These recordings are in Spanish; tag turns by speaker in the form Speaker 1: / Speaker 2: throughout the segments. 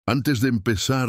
Speaker 1: Antes de empezar,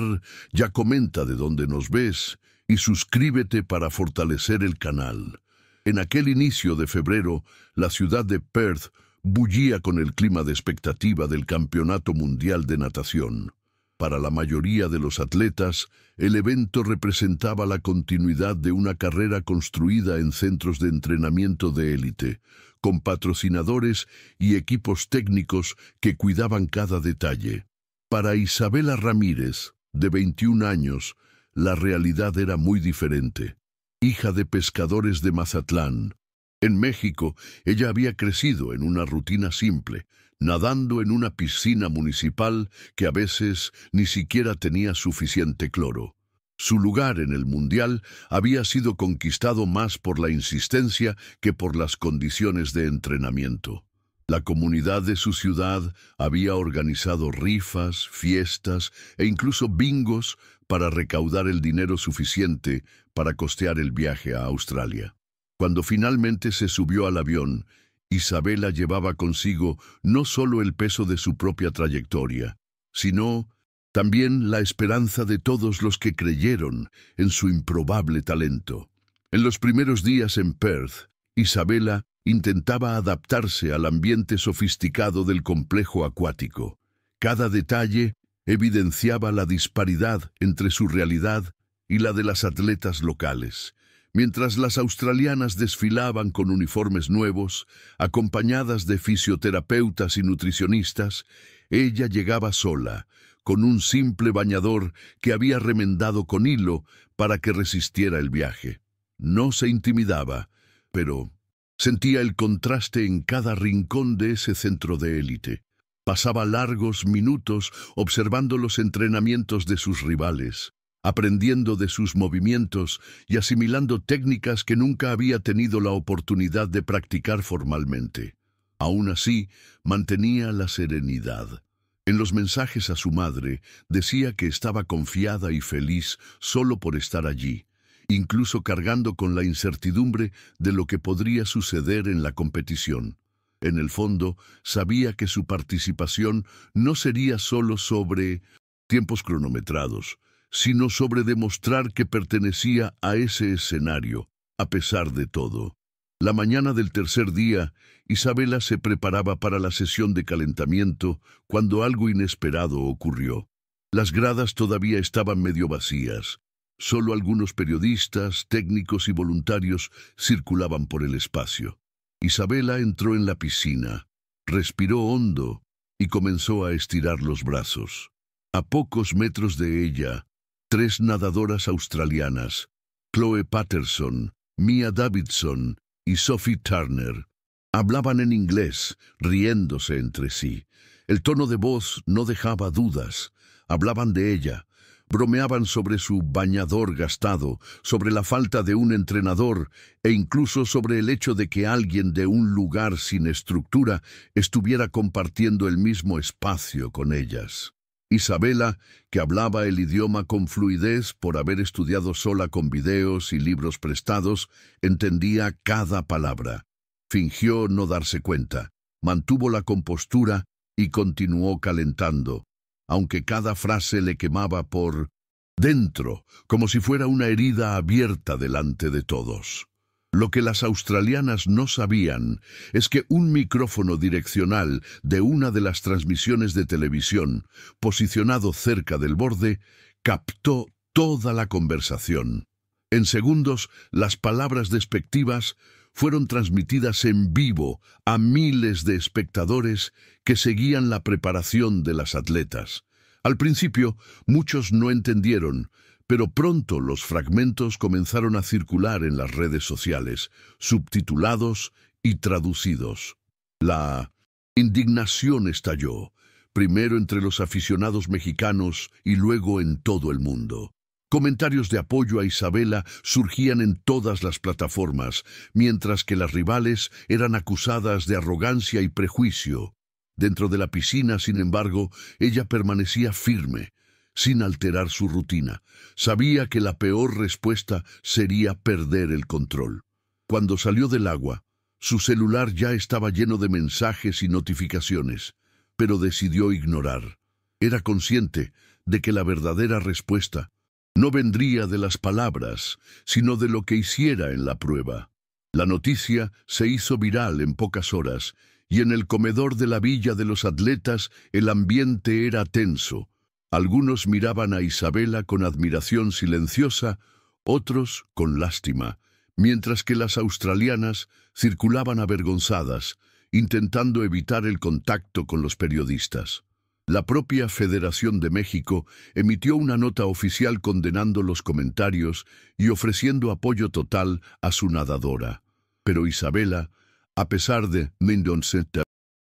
Speaker 1: ya comenta de dónde nos ves y suscríbete para fortalecer el canal. En aquel inicio de febrero, la ciudad de Perth bullía con el clima de expectativa del Campeonato Mundial de Natación. Para la mayoría de los atletas, el evento representaba la continuidad de una carrera construida en centros de entrenamiento de élite, con patrocinadores y equipos técnicos que cuidaban cada detalle. Para Isabela Ramírez, de 21 años, la realidad era muy diferente. Hija de pescadores de Mazatlán. En México, ella había crecido en una rutina simple, nadando en una piscina municipal que a veces ni siquiera tenía suficiente cloro. Su lugar en el Mundial había sido conquistado más por la insistencia que por las condiciones de entrenamiento. La comunidad de su ciudad había organizado rifas, fiestas e incluso bingos para recaudar el dinero suficiente para costear el viaje a Australia. Cuando finalmente se subió al avión, Isabela llevaba consigo no solo el peso de su propia trayectoria, sino también la esperanza de todos los que creyeron en su improbable talento. En los primeros días en Perth, Isabela intentaba adaptarse al ambiente sofisticado del complejo acuático. Cada detalle evidenciaba la disparidad entre su realidad y la de las atletas locales. Mientras las australianas desfilaban con uniformes nuevos, acompañadas de fisioterapeutas y nutricionistas, ella llegaba sola, con un simple bañador que había remendado con hilo para que resistiera el viaje. No se intimidaba, pero sentía el contraste en cada rincón de ese centro de élite. Pasaba largos minutos observando los entrenamientos de sus rivales, aprendiendo de sus movimientos y asimilando técnicas que nunca había tenido la oportunidad de practicar formalmente. Aún así, mantenía la serenidad. En los mensajes a su madre, decía que estaba confiada y feliz solo por estar allí, incluso cargando con la incertidumbre de lo que podría suceder en la competición. En el fondo, sabía que su participación no sería solo sobre tiempos cronometrados, sino sobre demostrar que pertenecía a ese escenario, a pesar de todo. La mañana del tercer día, Isabela se preparaba para la sesión de calentamiento cuando algo inesperado ocurrió. Las gradas todavía estaban medio vacías. Solo algunos periodistas, técnicos y voluntarios circulaban por el espacio. Isabela entró en la piscina, respiró hondo y comenzó a estirar los brazos. A pocos metros de ella, 3 nadadoras australianas, Chloe Patterson, Mia Davidson y Sophie Turner, hablaban en inglés, riéndose entre sí. El tono de voz no dejaba dudas. Hablaban de ella, bromeaban sobre su bañador gastado, sobre la falta de un entrenador e incluso sobre el hecho de que alguien de un lugar sin estructura estuviera compartiendo el mismo espacio con ellas. Isabela, que hablaba el idioma con fluidez por haber estudiado sola con videos y libros prestados, entendía cada palabra. Fingió no darse cuenta, mantuvo la compostura y continuó calentando, aunque cada frase le quemaba por dentro, como si fuera una herida abierta delante de todos. Lo que las australianas no sabían es que un micrófono direccional de una de las transmisiones de televisión, posicionado cerca del borde, captó toda la conversación. En segundos, las palabras despectivas fueron transmitidas en vivo a miles de espectadores que seguían la preparación de las atletas. Al principio, muchos no entendieron, pero pronto los fragmentos comenzaron a circular en las redes sociales, subtitulados y traducidos. La indignación estalló, primero entre los aficionados mexicanos y luego en todo el mundo. Comentarios de apoyo a Isabela surgían en todas las plataformas, mientras que las rivales eran acusadas de arrogancia y prejuicio. Dentro de la piscina, sin embargo, ella permanecía firme, sin alterar su rutina. Sabía que la peor respuesta sería perder el control. Cuando salió del agua, su celular ya estaba lleno de mensajes y notificaciones, pero decidió ignorar. Era consciente de que la verdadera respuesta no vendría de las palabras, sino de lo que hiciera en la prueba. La noticia se hizo viral en pocas horas, y en el comedor de la villa de los atletas el ambiente era tenso. Algunos miraban a Isabela con admiración silenciosa, otros con lástima, mientras que las australianas circulaban avergonzadas, intentando evitar el contacto con los periodistas. La propia Federación de México emitió una nota oficial condenando los comentarios y ofreciendo apoyo total a su nadadora. Pero Isabela, a pesar de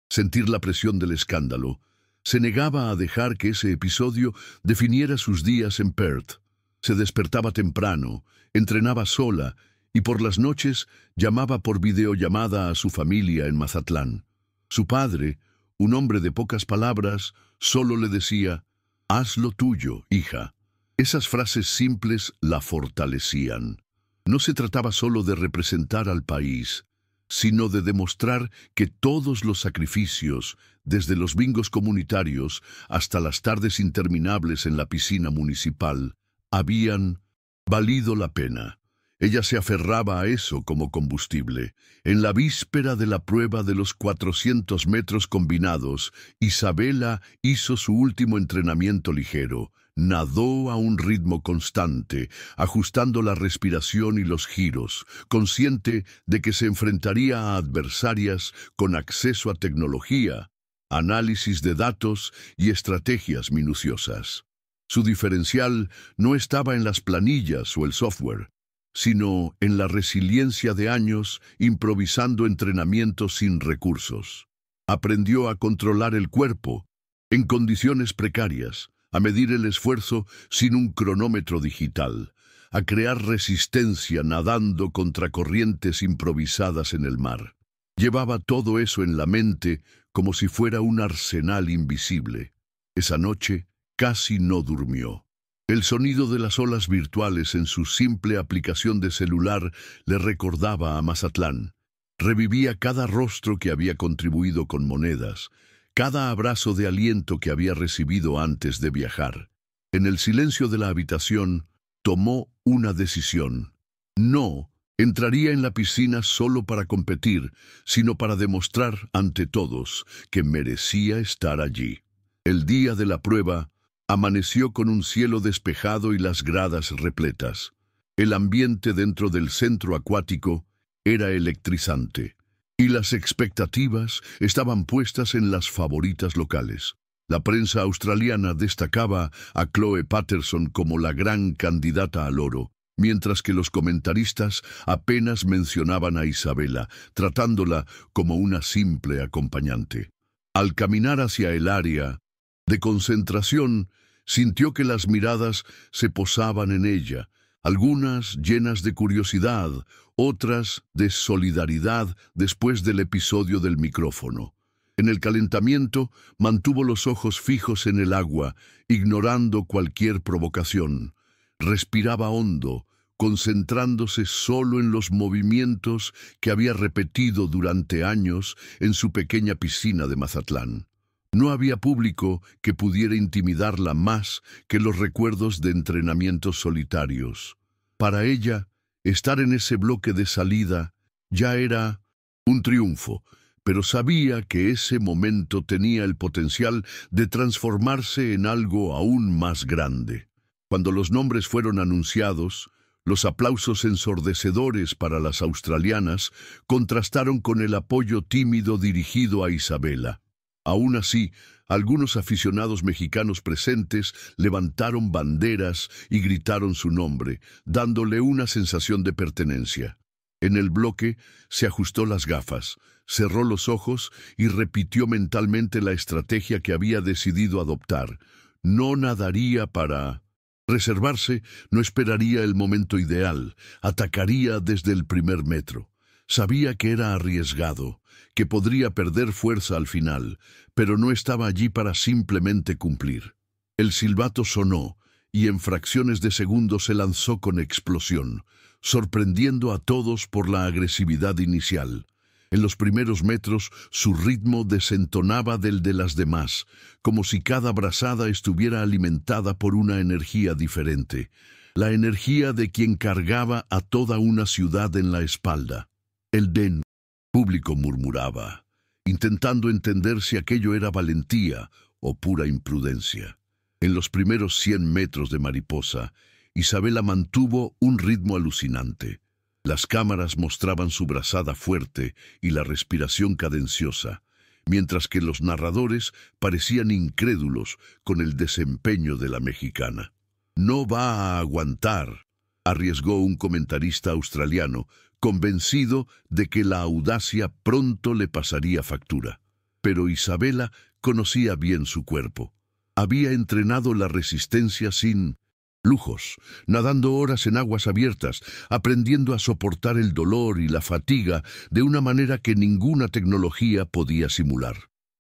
Speaker 1: sentir la presión del escándalo, se negaba a dejar que ese episodio definiera sus días en Perth. Se despertaba temprano, entrenaba sola y por las noches llamaba por videollamada a su familia en Mazatlán. Su padre, un hombre de pocas palabras, solo le decía: «Haz lo tuyo, hija». Esas frases simples la fortalecían. No se trataba solo de representar al país, sino de demostrar que todos los sacrificios, desde los bingos comunitarios hasta las tardes interminables en la piscina municipal, habían valido la pena. Ella se aferraba a eso como combustible. En la víspera de la prueba de los 400 metros combinados, Isabela hizo su último entrenamiento ligero. Nadó a un ritmo constante, ajustando la respiración y los giros, consciente de que se enfrentaría a adversarias con acceso a tecnología, análisis de datos y estrategias minuciosas. Su diferencial no estaba en las planillas o el software, sino en la resiliencia de años improvisando entrenamientos sin recursos. Aprendió a controlar el cuerpo en condiciones precarias, a medir el esfuerzo sin un cronómetro digital, a crear resistencia nadando contra corrientes improvisadas en el mar. Llevaba todo eso en la mente como si fuera un arsenal invisible. Esa noche casi no durmió. El sonido de las olas virtuales en su simple aplicación de celular le recordaba a Mazatlán. Revivía cada rostro que había contribuido con monedas, cada abrazo de aliento que había recibido antes de viajar. En el silencio de la habitación, tomó una decisión. No entraría en la piscina solo para competir, sino para demostrar ante todos que merecía estar allí. El día de la prueba amaneció con un cielo despejado y las gradas repletas. El ambiente dentro del centro acuático era electrizante, y las expectativas estaban puestas en las favoritas locales. La prensa australiana destacaba a Chloe Patterson como la gran candidata al oro, mientras que los comentaristas apenas mencionaban a Isabela, tratándola como una simple acompañante. Al caminar hacia el área de concentración, sintió que las miradas se posaban en ella, algunas llenas de curiosidad, otras de solidaridad después del episodio del micrófono. En el calentamiento mantuvo los ojos fijos en el agua, ignorando cualquier provocación. Respiraba hondo, concentrándose solo en los movimientos que había repetido durante años en su pequeña piscina de Mazatlán. No había público que pudiera intimidarla más que los recuerdos de entrenamientos solitarios. Para ella, estar en ese bloque de salida ya era un triunfo, pero sabía que ese momento tenía el potencial de transformarse en algo aún más grande. Cuando los nombres fueron anunciados, los aplausos ensordecedores para las australianas contrastaron con el apoyo tímido dirigido a Isabela. Aún así, algunos aficionados mexicanos presentes levantaron banderas y gritaron su nombre, dándole una sensación de pertenencia. En el bloque se ajustó las gafas, cerró los ojos y repitió mentalmente la estrategia que había decidido adoptar. No nadaría para reservarse, no esperaría el momento ideal, atacaría desde el primer metro. Sabía que era arriesgado, que podría perder fuerza al final, pero no estaba allí para simplemente cumplir. El silbato sonó, y en fracciones de segundo se lanzó con explosión, sorprendiendo a todos por la agresividad inicial. En los primeros metros, su ritmo desentonaba del de las demás, como si cada brazada estuviera alimentada por una energía diferente, la energía de quien cargaba a toda una ciudad en la espalda. El público murmuraba, intentando entender si aquello era valentía o pura imprudencia. En los primeros 100 metros de mariposa, Isabela mantuvo un ritmo alucinante. Las cámaras mostraban su brazada fuerte y la respiración cadenciosa, mientras que los narradores parecían incrédulos con el desempeño de la mexicana. «No va a aguantar», arriesgó un comentarista australiano, convencido de que la audacia pronto le pasaría factura. Pero Isabela conocía bien su cuerpo. Había entrenado la resistencia sin lujos, nadando horas en aguas abiertas, aprendiendo a soportar el dolor y la fatiga de una manera que ninguna tecnología podía simular.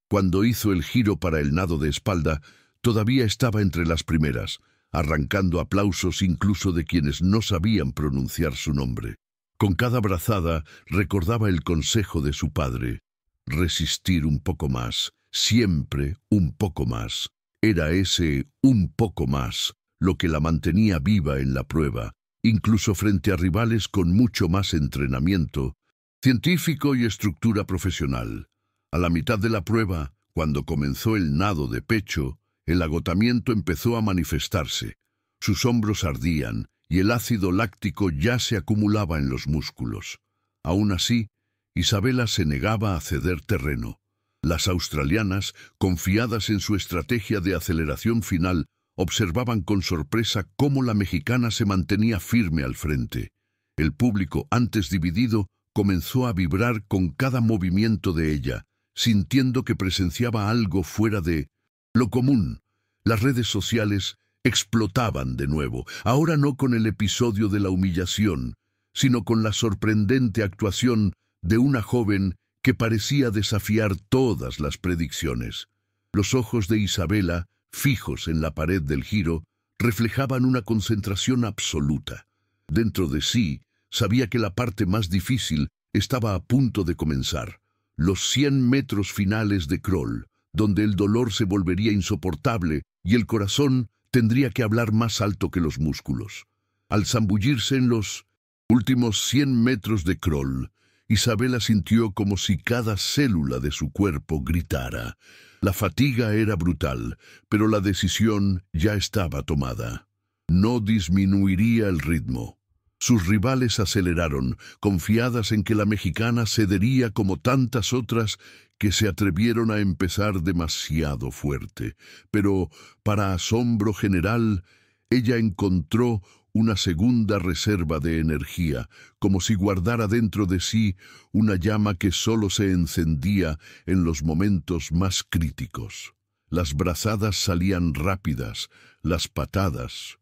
Speaker 1: Cuando hizo el giro para el nado de espalda, todavía estaba entre las primeras, arrancando aplausos incluso de quienes no sabían pronunciar su nombre. Con cada brazada recordaba el consejo de su padre: resistir un poco más, siempre un poco más. Era ese un poco más lo que la mantenía viva en la prueba, incluso frente a rivales con mucho más entrenamiento científico y estructura profesional. A la mitad de la prueba, cuando comenzó el nado de pecho, el agotamiento empezó a manifestarse. Sus hombros ardían y el ácido láctico ya se acumulaba en los músculos. Aún así, Isabela se negaba a ceder terreno. Las australianas, confiadas en su estrategia de aceleración final, observaban con sorpresa cómo la mexicana se mantenía firme al frente. El público, antes dividido, comenzó a vibrar con cada movimiento de ella, sintiendo que presenciaba algo fuera de lo común. Las redes sociales explotaban de nuevo, ahora no con el episodio de la humillación, sino con la sorprendente actuación de una joven que parecía desafiar todas las predicciones. Los ojos de Isabela, fijos en la pared del giro, reflejaban una concentración absoluta. Dentro de sí, sabía que la parte más difícil estaba a punto de comenzar. Los 100 metros finales de crawl, donde el dolor se volvería insoportable y el corazón tendría que hablar más alto que los músculos. Al zambullirse en los últimos 100 metros de crawl, Isabela sintió como si cada célula de su cuerpo gritara. La fatiga era brutal, pero la decisión ya estaba tomada. No disminuiría el ritmo. Sus rivales aceleraron, confiadas en que la mexicana cedería como tantas otras que se atrevieron a empezar demasiado fuerte. Pero, para asombro general, ella encontró una segunda reserva de energía, como si guardara dentro de sí una llama que solo se encendía en los momentos más críticos. Las brazadas salían rápidas, las patadas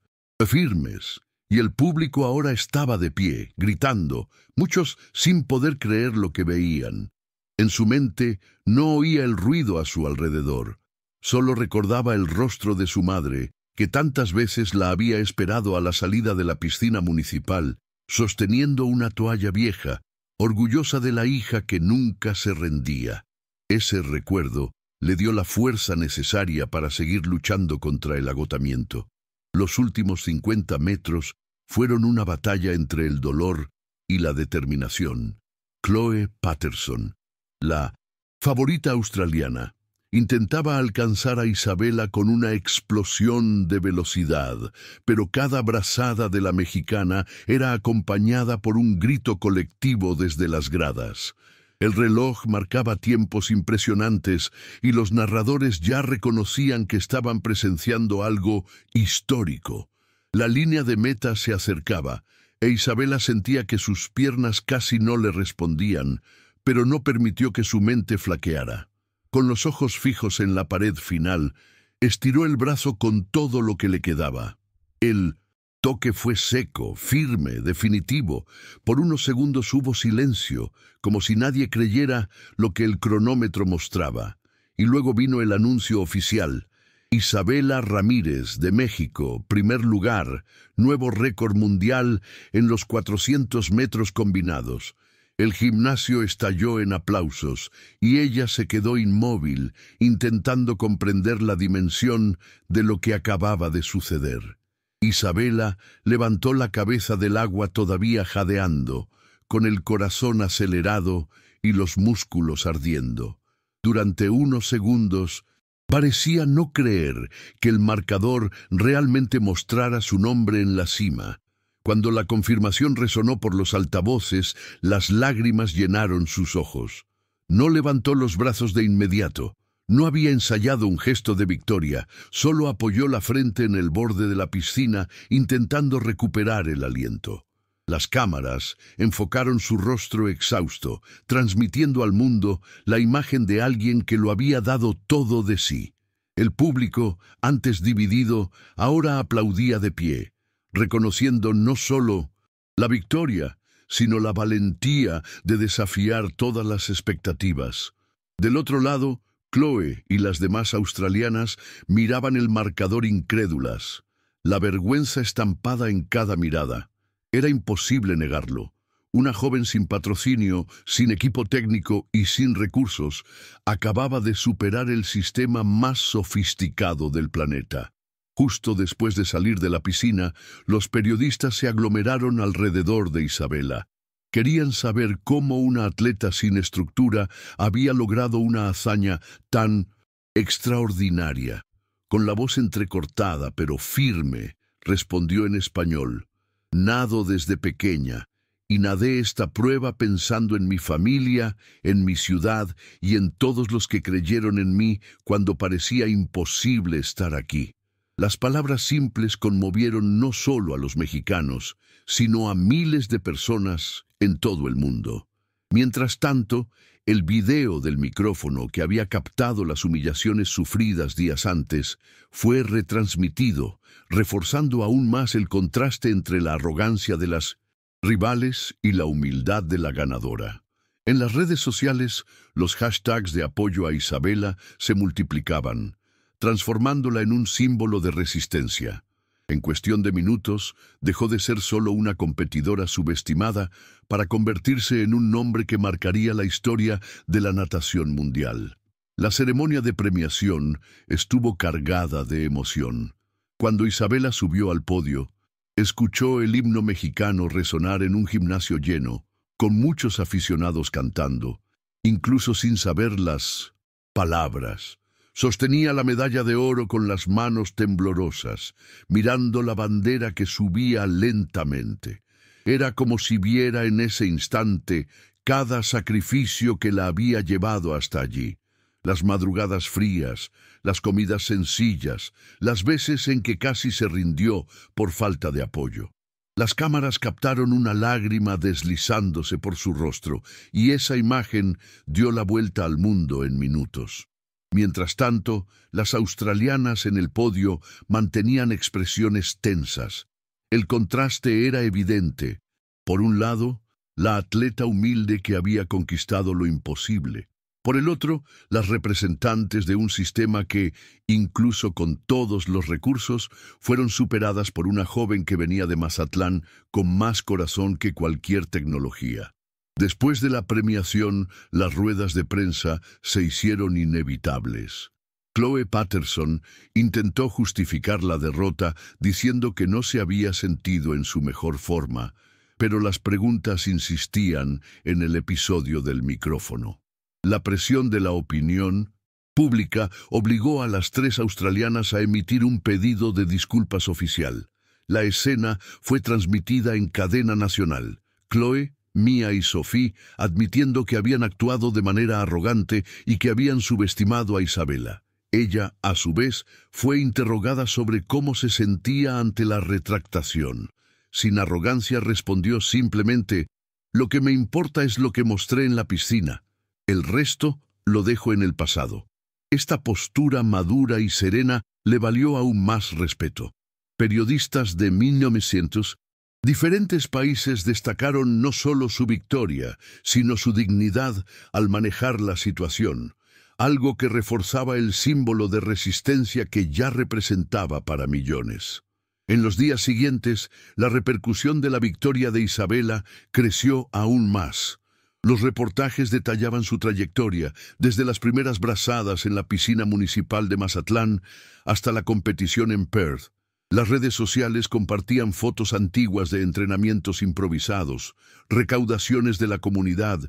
Speaker 1: firmes, y el público ahora estaba de pie, gritando, muchos sin poder creer lo que veían. En su mente no oía el ruido a su alrededor, solo recordaba el rostro de su madre, que tantas veces la había esperado a la salida de la piscina municipal, sosteniendo una toalla vieja, orgullosa de la hija que nunca se rendía. Ese recuerdo le dio la fuerza necesaria para seguir luchando contra el agotamiento. Los últimos 50 metros fueron una batalla entre el dolor y la determinación. Chloe Patterson, la favorita australiana, intentaba alcanzar a Isabela con una explosión de velocidad, pero cada brazada de la mexicana era acompañada por un grito colectivo desde las gradas. El reloj marcaba tiempos impresionantes y los narradores ya reconocían que estaban presenciando algo histórico. La línea de meta se acercaba e Isabela sentía que sus piernas casi no le respondían, pero no permitió que su mente flaqueara. Con los ojos fijos en la pared final, estiró el brazo con todo lo que le quedaba. El toque fue seco, firme, definitivo. Por unos segundos hubo silencio, como si nadie creyera lo que el cronómetro mostraba. Y luego vino el anuncio oficial. Isabela Ramírez, de México, primer lugar, nuevo récord mundial en los 400 metros combinados. El gimnasio estalló en aplausos y ella se quedó inmóvil, intentando comprender la dimensión de lo que acababa de suceder. Isabela levantó la cabeza del agua todavía jadeando, con el corazón acelerado y los músculos ardiendo. Durante unos segundos, parecía no creer que el marcador realmente mostrara su nombre en la cima. Cuando la confirmación resonó por los altavoces, las lágrimas llenaron sus ojos. No levantó los brazos de inmediato. No había ensayado un gesto de victoria, solo apoyó la frente en el borde de la piscina, intentando recuperar el aliento. Las cámaras enfocaron su rostro exhausto, transmitiendo al mundo la imagen de alguien que lo había dado todo de sí. El público, antes dividido, ahora aplaudía de pie, reconociendo no solo la victoria, sino la valentía de desafiar todas las expectativas. Del otro lado, Chloe y las demás australianas miraban el marcador incrédulas, la vergüenza estampada en cada mirada. Era imposible negarlo. Una joven sin patrocinio, sin equipo técnico y sin recursos, acababa de superar el sistema más sofisticado del planeta. Justo después de salir de la piscina, los periodistas se aglomeraron alrededor de Isabela. Querían saber cómo una atleta sin estructura había logrado una hazaña tan extraordinaria. Con la voz entrecortada pero firme, respondió en español: «Nado desde pequeña, y nadé esta prueba pensando en mi familia, en mi ciudad y en todos los que creyeron en mí cuando parecía imposible estar aquí». Las palabras simples conmovieron no solo a los mexicanos, sino a miles de personas en todo el mundo. Mientras tanto, el video del micrófono que había captado las humillaciones sufridas días antes fue retransmitido, reforzando aún más el contraste entre la arrogancia de las rivales y la humildad de la ganadora. En las redes sociales, los hashtags de apoyo a Isabela se multiplicaban, transformándola en un símbolo de resistencia. En cuestión de minutos, dejó de ser solo una competidora subestimada para convertirse en un nombre que marcaría la historia de la natación mundial. La ceremonia de premiación estuvo cargada de emoción. Cuando Isabela subió al podio, escuchó el himno mexicano resonar en un gimnasio lleno, con muchos aficionados cantando, incluso sin saber las palabras. Sostenía la medalla de oro con las manos temblorosas, mirando la bandera que subía lentamente. Era como si viera en ese instante cada sacrificio que la había llevado hasta allí. Las madrugadas frías, las comidas sencillas, las veces en que casi se rindió por falta de apoyo. Las cámaras captaron una lágrima deslizándose por su rostro, y esa imagen dio la vuelta al mundo en minutos. Mientras tanto, las australianas en el podio mantenían expresiones tensas. El contraste era evidente. Por un lado, la atleta humilde que había conquistado lo imposible. Por el otro, las representantes de un sistema que, incluso con todos los recursos, fueron superadas por una joven que venía de Mazatlán con más corazón que cualquier tecnología. Después de la premiación, las ruedas de prensa se hicieron inevitables. Chloe Patterson intentó justificar la derrota diciendo que no se había sentido en su mejor forma, pero las preguntas insistían en el episodio del micrófono. La presión de la opinión pública obligó a las tres australianas a emitir un pedido de disculpas oficial. La escena fue transmitida en cadena nacional. Chloe, Mia y Sophie admitiendo que habían actuado de manera arrogante y que habían subestimado a Isabela. Ella, a su vez, fue interrogada sobre cómo se sentía ante la retractación. Sin arrogancia respondió simplemente: «Lo que me importa es lo que mostré en la piscina. El resto lo dejo en el pasado». Esta postura madura y serena le valió aún más respeto. Periodistas de 1900 diferentes países destacaron no solo su victoria, sino su dignidad al manejar la situación, algo que reforzaba el símbolo de resistencia que ya representaba para millones. En los días siguientes, la repercusión de la victoria de Isabela creció aún más. Los reportajes detallaban su trayectoria, desde las primeras brazadas en la piscina municipal de Mazatlán hasta la competición en Perth. Las redes sociales compartían fotos antiguas de entrenamientos improvisados, recaudaciones de la comunidad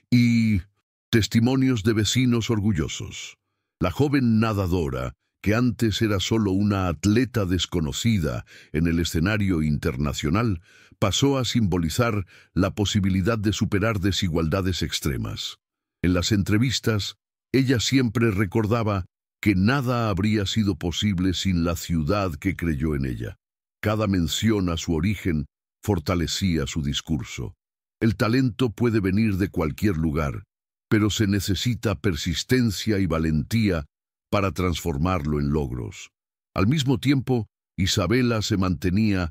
Speaker 1: y testimonios de vecinos orgullosos. La joven nadadora, que antes era solo una atleta desconocida en el escenario internacional, pasó a simbolizar la posibilidad de superar desigualdades extremas. En las entrevistas, ella siempre recordaba que nada habría sido posible sin la ciudad que creyó en ella. Cada mención a su origen fortalecía su discurso. El talento puede venir de cualquier lugar, pero se necesita persistencia y valentía para transformarlo en logros. Al mismo tiempo, Isabela se mantenía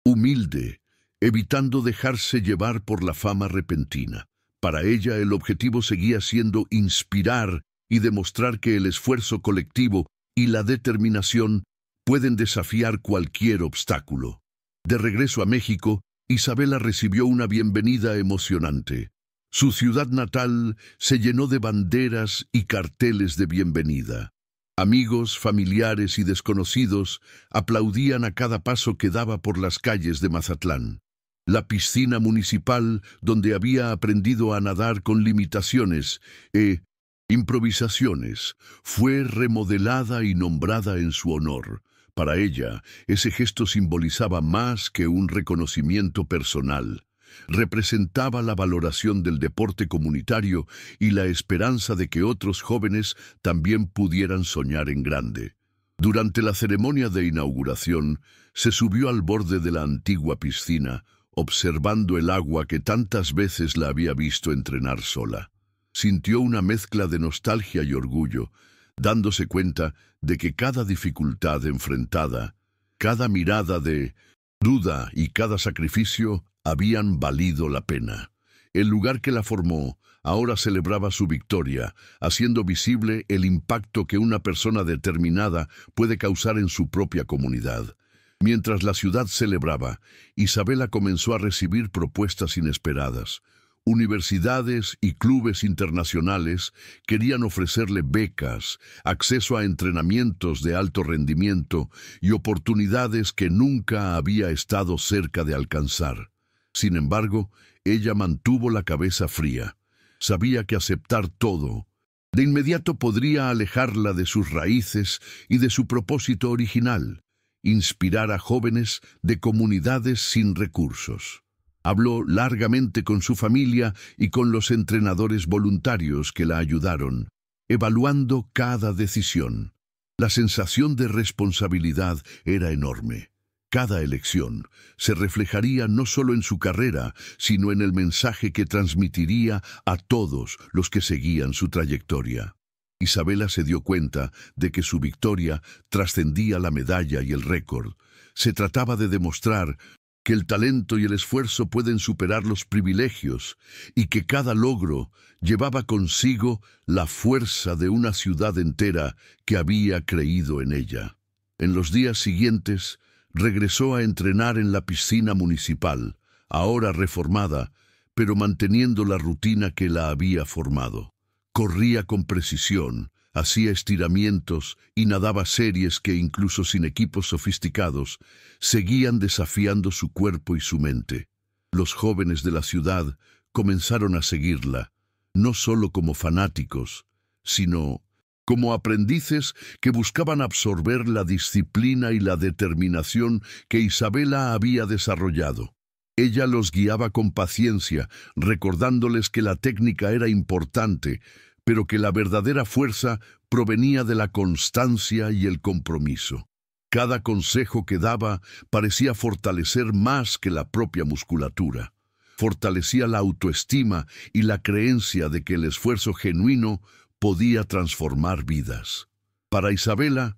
Speaker 1: humilde, evitando dejarse llevar por la fama repentina. Para ella, el objetivo seguía siendo inspirar y demostrar que el esfuerzo colectivo y la determinación pueden desafiar cualquier obstáculo. De regreso a México, Isabela recibió una bienvenida emocionante. Su ciudad natal se llenó de banderas y carteles de bienvenida. Amigos, familiares y desconocidos aplaudían a cada paso que daba por las calles de Mazatlán. La piscina municipal, donde había aprendido a nadar con limitaciones e improvisaciones, fue remodelada y nombrada en su honor. Para ella, ese gesto simbolizaba más que un reconocimiento personal. Representaba la valoración del deporte comunitario y la esperanza de que otros jóvenes también pudieran soñar en grande. Durante la ceremonia de inauguración, se subió al borde de la antigua piscina, observando el agua que tantas veces la había visto entrenar sola. Sintió una mezcla de nostalgia y orgullo, dándose cuenta de que cada dificultad enfrentada, cada mirada de duda y cada sacrificio habían valido la pena. El lugar que la formó ahora celebraba su victoria, haciendo visible el impacto que una persona determinada puede causar en su propia comunidad. Mientras la ciudad celebraba, Isabela comenzó a recibir propuestas inesperadas. Universidades y clubes internacionales querían ofrecerle becas, acceso a entrenamientos de alto rendimiento y oportunidades que nunca había estado cerca de alcanzar. Sin embargo, ella mantuvo la cabeza fría. Sabía que aceptar todo de inmediato podría alejarla de sus raíces y de su propósito original: inspirar a jóvenes de comunidades sin recursos. Habló largamente con su familia y con los entrenadores voluntarios que la ayudaron, evaluando cada decisión. La sensación de responsabilidad era enorme. Cada elección se reflejaría no solo en su carrera, sino en el mensaje que transmitiría a todos los que seguían su trayectoria. Isabela se dio cuenta de que su victoria trascendía la medalla y el récord. Se trataba de demostrar que el talento y el esfuerzo pueden superar los privilegios y que cada logro llevaba consigo la fuerza de una ciudad entera que había creído en ella. En los días siguientes, regresó a entrenar en la piscina municipal, ahora reformada, pero manteniendo la rutina que la había formado. Corría con precisión, hacía estiramientos y nadaba series que, incluso sin equipos sofisticados, seguían desafiando su cuerpo y su mente. Los jóvenes de la ciudad comenzaron a seguirla, no solo como fanáticos, sino como aprendices que buscaban absorber la disciplina y la determinación que Isabela había desarrollado. Ella los guiaba con paciencia, recordándoles que la técnica era importante, pero que la verdadera fuerza provenía de la constancia y el compromiso. Cada consejo que daba parecía fortalecer más que la propia musculatura. Fortalecía la autoestima y la creencia de que el esfuerzo genuino podía transformar vidas. Para Isabela,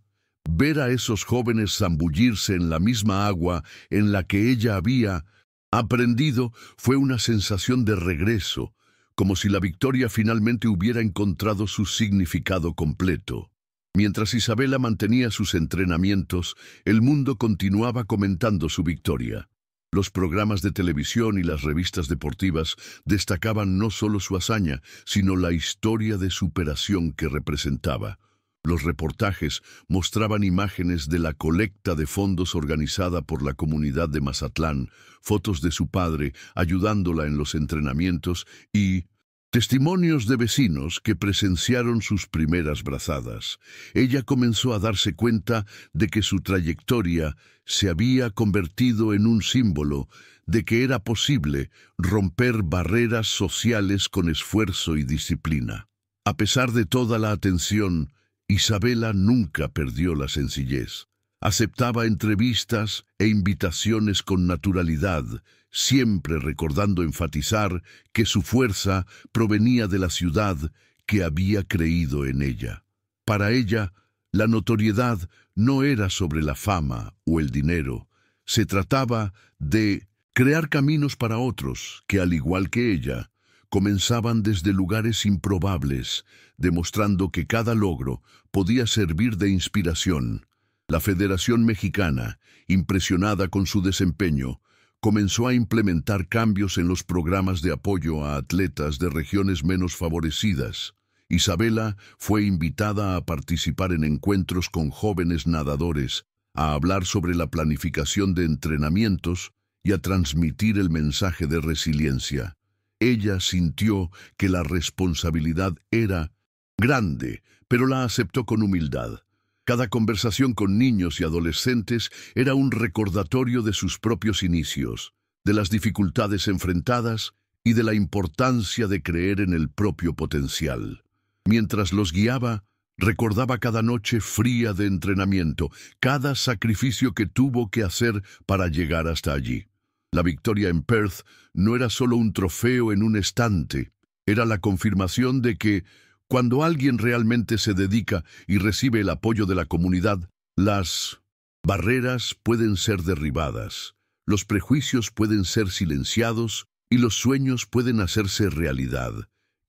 Speaker 1: ver a esos jóvenes zambullirse en la misma agua en la que ella había aprendido fue una sensación de regreso, como si la victoria finalmente hubiera encontrado su significado completo. Mientras Isabela mantenía sus entrenamientos, el mundo continuaba comentando su victoria. Los programas de televisión y las revistas deportivas destacaban no solo su hazaña, sino la historia de superación que representaba. Los reportajes mostraban imágenes de la colecta de fondos organizada por la comunidad de Mazatlán, fotos de su padre ayudándola en los entrenamientos y testimonios de vecinos que presenciaron sus primeras brazadas. Ella comenzó a darse cuenta de que su trayectoria se había convertido en un símbolo de que era posible romper barreras sociales con esfuerzo y disciplina. A pesar de toda la atención, Isabela nunca perdió la sencillez. Aceptaba entrevistas e invitaciones con naturalidad, siempre recordando enfatizar que su fuerza provenía de la ciudad que había creído en ella. Para ella, la notoriedad no era sobre la fama o el dinero. Se trataba de crear caminos para otros que, al igual que ella, comenzaban desde lugares improbables, demostrando que cada logro podía servir de inspiración. La Federación Mexicana, impresionada con su desempeño, comenzó a implementar cambios en los programas de apoyo a atletas de regiones menos favorecidas. Isabela fue invitada a participar en encuentros con jóvenes nadadores, a hablar sobre la planificación de entrenamientos y a transmitir el mensaje de resiliencia. Ella sintió que la responsabilidad era grande, pero la aceptó con humildad. Cada conversación con niños y adolescentes era un recordatorio de sus propios inicios, de las dificultades enfrentadas y de la importancia de creer en el propio potencial. Mientras los guiaba, recordaba cada noche fría de entrenamiento, cada sacrificio que tuvo que hacer para llegar hasta allí. La victoria en Perth no era solo un trofeo en un estante, era la confirmación de que, cuando alguien realmente se dedica y recibe el apoyo de la comunidad, las barreras pueden ser derribadas, los prejuicios pueden ser silenciados y los sueños pueden hacerse realidad,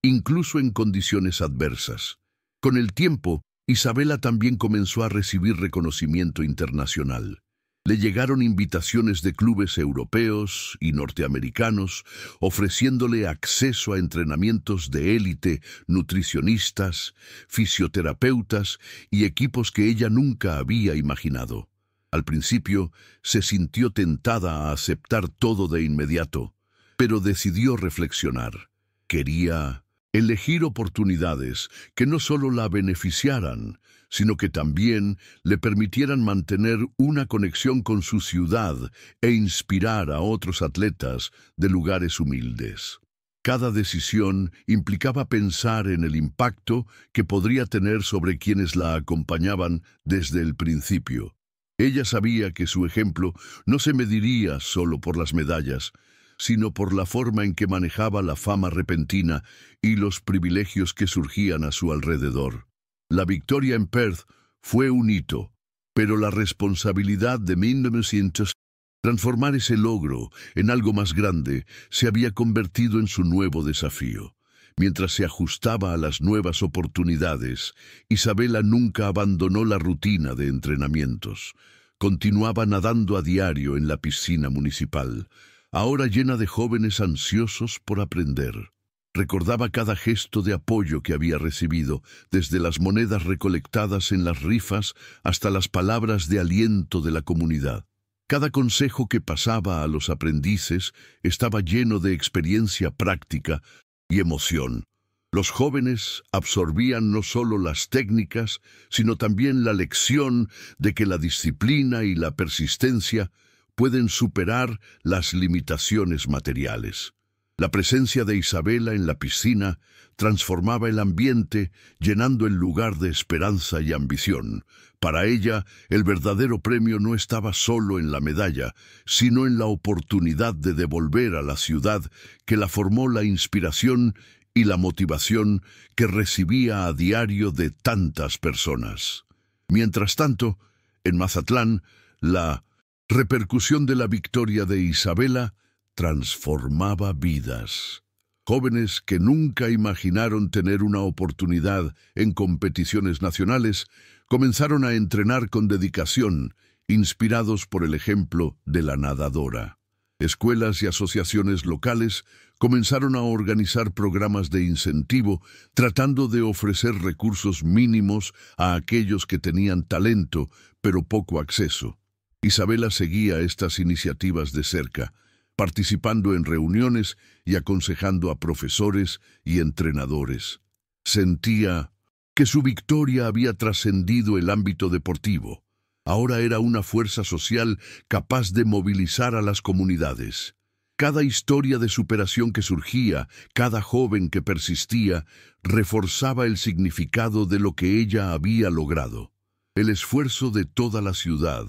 Speaker 1: incluso en condiciones adversas. Con el tiempo, Isabela también comenzó a recibir reconocimiento internacional. Le llegaron invitaciones de clubes europeos y norteamericanos, ofreciéndole acceso a entrenamientos de élite, nutricionistas, fisioterapeutas y equipos que ella nunca había imaginado. Al principio, se sintió tentada a aceptar todo de inmediato, pero decidió reflexionar. Quería elegir oportunidades que no solo la beneficiaran, sino que también le permitieran mantener una conexión con su ciudad e inspirar a otros atletas de lugares humildes. Cada decisión implicaba pensar en el impacto que podría tener sobre quienes la acompañaban desde el principio. Ella sabía que su ejemplo no se mediría solo por las medallas, sino por la forma en que manejaba la fama repentina y los privilegios que surgían a su alrededor. La victoria en Perth fue un hito, pero la responsabilidad de 1900 transformar ese logro en algo más grande se había convertido en su nuevo desafío. Mientras se ajustaba a las nuevas oportunidades, Isabela nunca abandonó la rutina de entrenamientos. Continuaba nadando a diario en la piscina municipal, ahora llena de jóvenes ansiosos por aprender. Recordaba cada gesto de apoyo que había recibido, desde las monedas recolectadas en las rifas hasta las palabras de aliento de la comunidad. Cada consejo que pasaba a los aprendices estaba lleno de experiencia práctica y emoción. Los jóvenes absorbían no solo las técnicas, sino también la lección de que la disciplina y la persistencia pueden superar las limitaciones materiales. La presencia de Isabela en la piscina transformaba el ambiente, llenando el lugar de esperanza y ambición. Para ella, el verdadero premio no estaba solo en la medalla, sino en la oportunidad de devolver a la ciudad que la formó la inspiración y la motivación que recibía a diario de tantas personas. Mientras tanto, en Mazatlán, la repercusión de la victoria de Isabela transformaba vidas. Jóvenes que nunca imaginaron tener una oportunidad en competiciones nacionales comenzaron a entrenar con dedicación, inspirados por el ejemplo de la nadadora. Escuelas y asociaciones locales comenzaron a organizar programas de incentivo, tratando de ofrecer recursos mínimos a aquellos que tenían talento, pero poco acceso. Isabela seguía estas iniciativas de cerca, participando en reuniones y aconsejando a profesores y entrenadores. Sentía que su victoria había trascendido el ámbito deportivo. Ahora era una fuerza social capaz de movilizar a las comunidades. Cada historia de superación que surgía, cada joven que persistía, reforzaba el significado de lo que ella había logrado. El esfuerzo de toda la ciudad,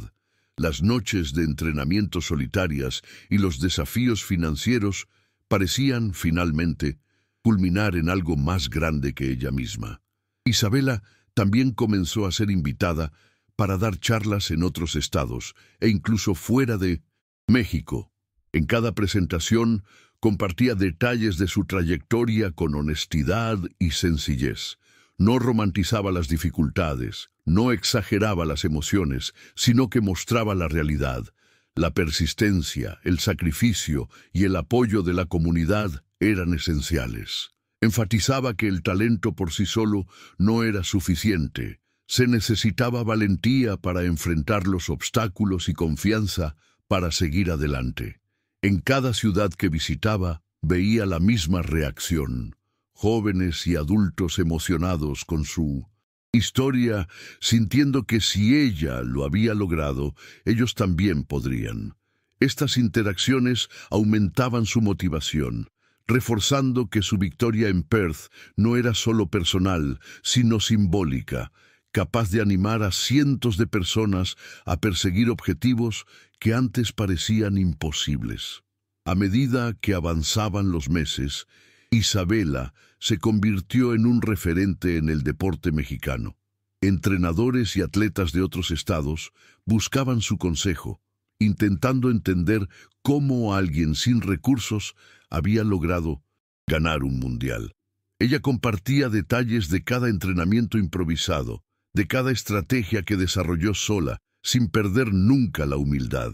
Speaker 1: las noches de entrenamiento solitarias y los desafíos financieros parecían, finalmente, culminar en algo más grande que ella misma. Isabela también comenzó a ser invitada para dar charlas en otros estados e incluso fuera de México. En cada presentación compartía detalles de su trayectoria con honestidad y sencillez. No romantizaba las dificultades, no exageraba las emociones, sino que mostraba la realidad. La persistencia, el sacrificio y el apoyo de la comunidad eran esenciales. Enfatizaba que el talento por sí solo no era suficiente. Se necesitaba valentía para enfrentar los obstáculos y confianza para seguir adelante. En cada ciudad que visitaba, veía la misma reacción. Jóvenes y adultos emocionados con su historia, sintiendo que si ella lo había logrado, ellos también podrían. Estas interacciones aumentaban su motivación, reforzando que su victoria en Perth no era solo personal, sino simbólica, capaz de animar a cientos de personas a perseguir objetivos que antes parecían imposibles. A medida que avanzaban los meses, Isabela se convirtió en un referente en el deporte mexicano. Entrenadores y atletas de otros estados buscaban su consejo, intentando entender cómo alguien sin recursos había logrado ganar un mundial. Ella compartía detalles de cada entrenamiento improvisado, de cada estrategia que desarrolló sola, sin perder nunca la humildad.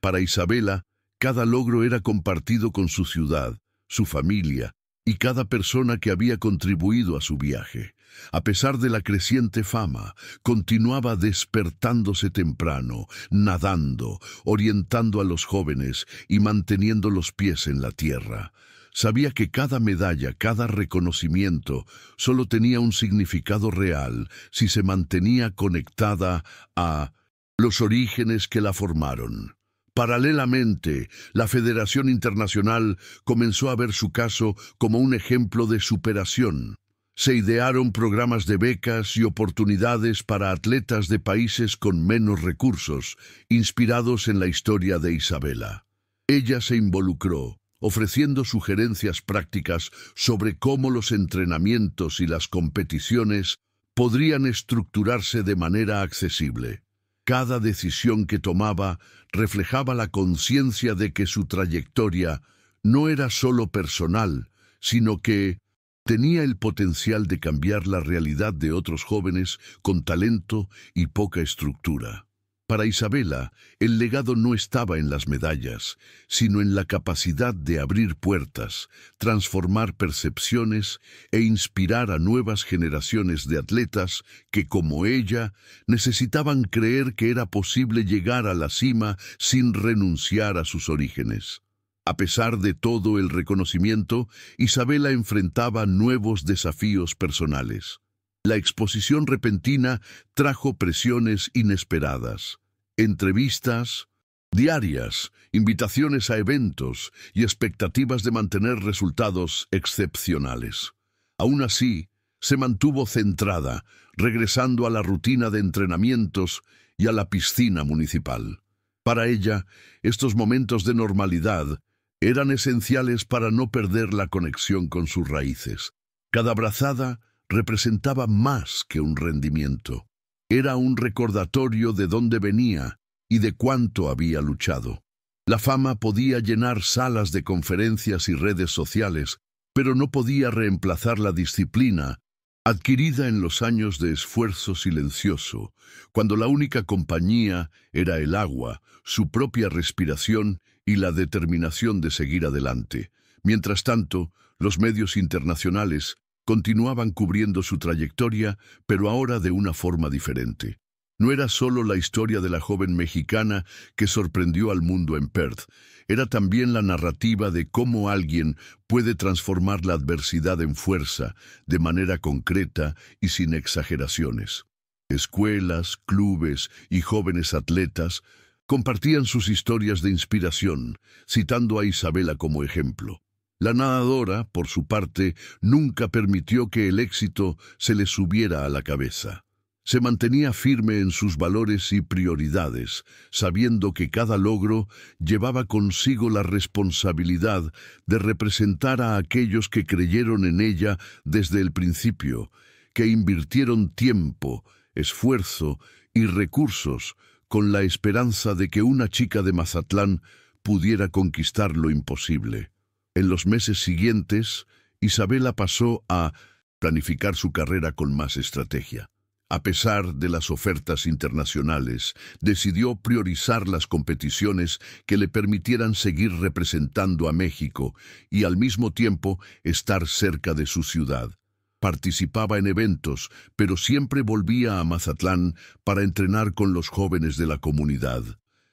Speaker 1: Para Isabela, cada logro era compartido con su ciudad, su familia y cada persona que había contribuido a su viaje. A pesar de la creciente fama, continuaba despertándose temprano, nadando, orientando a los jóvenes y manteniendo los pies en la tierra. Sabía que cada medalla, cada reconocimiento, solo tenía un significado real si se mantenía conectada a los orígenes que la formaron. Paralelamente, la Federación Internacional comenzó a ver su caso como un ejemplo de superación. Se idearon programas de becas y oportunidades para atletas de países con menos recursos, inspirados en la historia de Isabela. Ella se involucró, ofreciendo sugerencias prácticas sobre cómo los entrenamientos y las competiciones podrían estructurarse de manera accesible. Cada decisión que tomaba reflejaba la conciencia de que su trayectoria no era solo personal, sino que tenía el potencial de cambiar la realidad de otros jóvenes con talento y poca estructura. Para Isabela, el legado no estaba en las medallas, sino en la capacidad de abrir puertas, transformar percepciones e inspirar a nuevas generaciones de atletas que, como ella, necesitaban creer que era posible llegar a la cima sin renunciar a sus orígenes. A pesar de todo el reconocimiento, Isabela enfrentaba nuevos desafíos personales. La exposición repentina trajo presiones inesperadas. Entrevistas diarias, invitaciones a eventos y expectativas de mantener resultados excepcionales. Aún así, se mantuvo centrada, regresando a la rutina de entrenamientos y a la piscina municipal. Para ella, estos momentos de normalidad eran esenciales para no perder la conexión con sus raíces. Cada brazada representaba más que un rendimiento. Era un recordatorio de dónde venía y de cuánto había luchado. La fama podía llenar salas de conferencias y redes sociales, pero no podía reemplazar la disciplina adquirida en los años de esfuerzo silencioso, cuando la única compañía era el agua, su propia respiración y la determinación de seguir adelante. Mientras tanto, los medios internacionales continuaban cubriendo su trayectoria, pero ahora de una forma diferente. No era solo la historia de la joven mexicana que sorprendió al mundo en Perth, era también la narrativa de cómo alguien puede transformar la adversidad en fuerza, de manera concreta y sin exageraciones. Escuelas, clubes y jóvenes atletas compartían sus historias de inspiración, citando a Isabela como ejemplo. La nadadora, por su parte, nunca permitió que el éxito se le subiera a la cabeza. Se mantenía firme en sus valores y prioridades, sabiendo que cada logro llevaba consigo la responsabilidad de representar a aquellos que creyeron en ella desde el principio, que invirtieron tiempo, esfuerzo y recursos con la esperanza de que una chica de Mazatlán pudiera conquistar lo imposible. En los meses siguientes, Isabela pasó a planificar su carrera con más estrategia. A pesar de las ofertas internacionales, decidió priorizar las competiciones que le permitieran seguir representando a México y al mismo tiempo estar cerca de su ciudad. Participaba en eventos, pero siempre volvía a Mazatlán para entrenar con los jóvenes de la comunidad.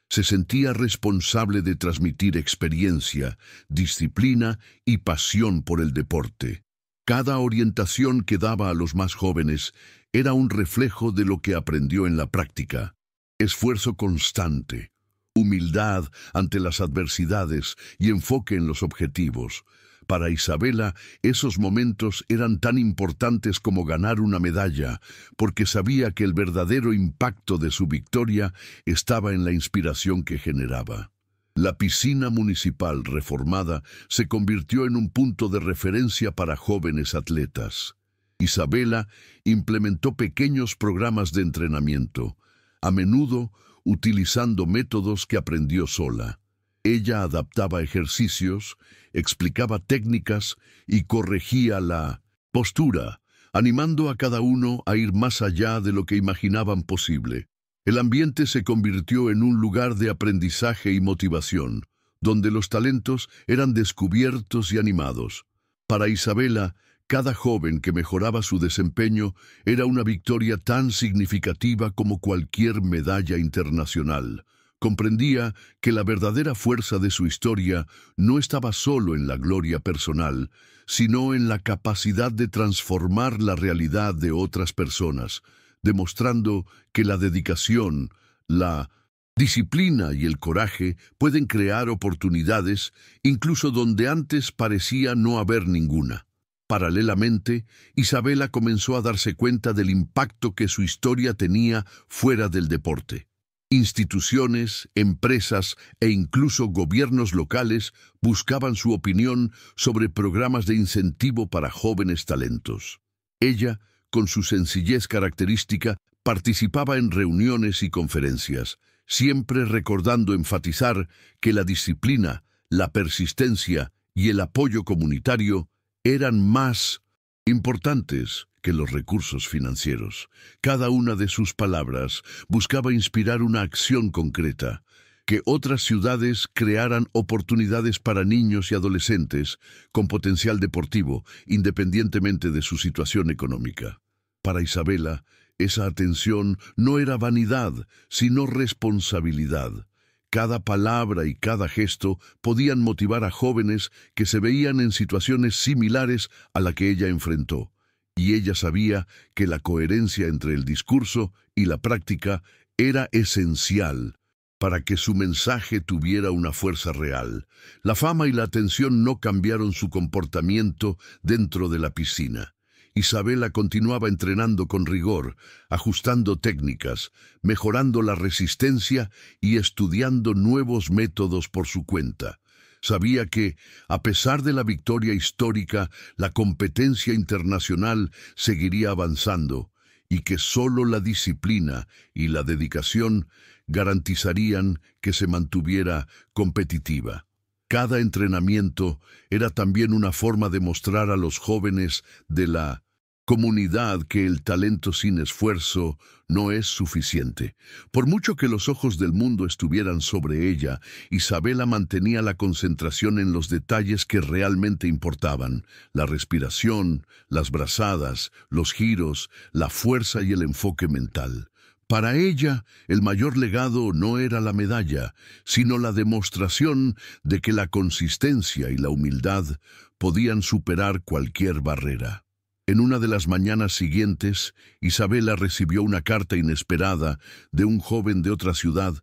Speaker 1: Se sentía responsable de transmitir experiencia, disciplina y pasión por el deporte. Cada orientación que daba a los más jóvenes era un reflejo de lo que aprendió en la práctica. Esfuerzo constante, humildad ante las adversidades y enfoque en los objetivos. Para Isabela, esos momentos eran tan importantes como ganar una medalla, porque sabía que el verdadero impacto de su victoria estaba en la inspiración que generaba. La piscina municipal reformada se convirtió en un punto de referencia para jóvenes atletas. Isabela implementó pequeños programas de entrenamiento, a menudo utilizando métodos que aprendió sola. Ella adaptaba ejercicios, explicaba técnicas y corregía la postura, animando a cada uno a ir más allá de lo que imaginaban posible. El ambiente se convirtió en un lugar de aprendizaje y motivación, donde los talentos eran descubiertos y animados. Para Isabela, cada joven que mejoraba su desempeño era una victoria tan significativa como cualquier medalla internacional. Comprendía que la verdadera fuerza de su historia no estaba solo en la gloria personal, sino en la capacidad de transformar la realidad de otras personas, demostrando que la dedicación, la disciplina y el coraje pueden crear oportunidades incluso donde antes parecía no haber ninguna. Paralelamente, Isabela comenzó a darse cuenta del impacto que su historia tenía fuera del deporte. Instituciones, empresas e incluso gobiernos locales buscaban su opinión sobre programas de incentivo para jóvenes talentos. Ella, con su sencillez característica, participaba en reuniones y conferencias, siempre recordando enfatizar que la disciplina, la persistencia y el apoyo comunitario eran más importantes que los recursos financieros. Cada una de sus palabras buscaba inspirar una acción concreta, que otras ciudades crearan oportunidades para niños y adolescentes con potencial deportivo, independientemente de su situación económica. Para Isabela, esa atención no era vanidad, sino responsabilidad. Cada palabra y cada gesto podían motivar a jóvenes que se veían en situaciones similares a la que ella enfrentó. Y ella sabía que la coherencia entre el discurso y la práctica era esencial para que su mensaje tuviera una fuerza real. La fama y la atención no cambiaron su comportamiento dentro de la piscina. Isabela continuaba entrenando con rigor, ajustando técnicas, mejorando la resistencia y estudiando nuevos métodos por su cuenta. Sabía que, a pesar de la victoria histórica, la competencia internacional seguiría avanzando y que solo la disciplina y la dedicación garantizarían que se mantuviera competitiva. Cada entrenamiento era también una forma de mostrar a los jóvenes de la comunidad que el talento sin esfuerzo no es suficiente. Por mucho que los ojos del mundo estuvieran sobre ella, Isabela mantenía la concentración en los detalles que realmente importaban: la respiración, las brazadas, los giros, la fuerza y el enfoque mental. Para ella, el mayor legado no era la medalla, sino la demostración de que la consistencia y la humildad podían superar cualquier barrera. En una de las mañanas siguientes, Isabela recibió una carta inesperada de un joven de otra ciudad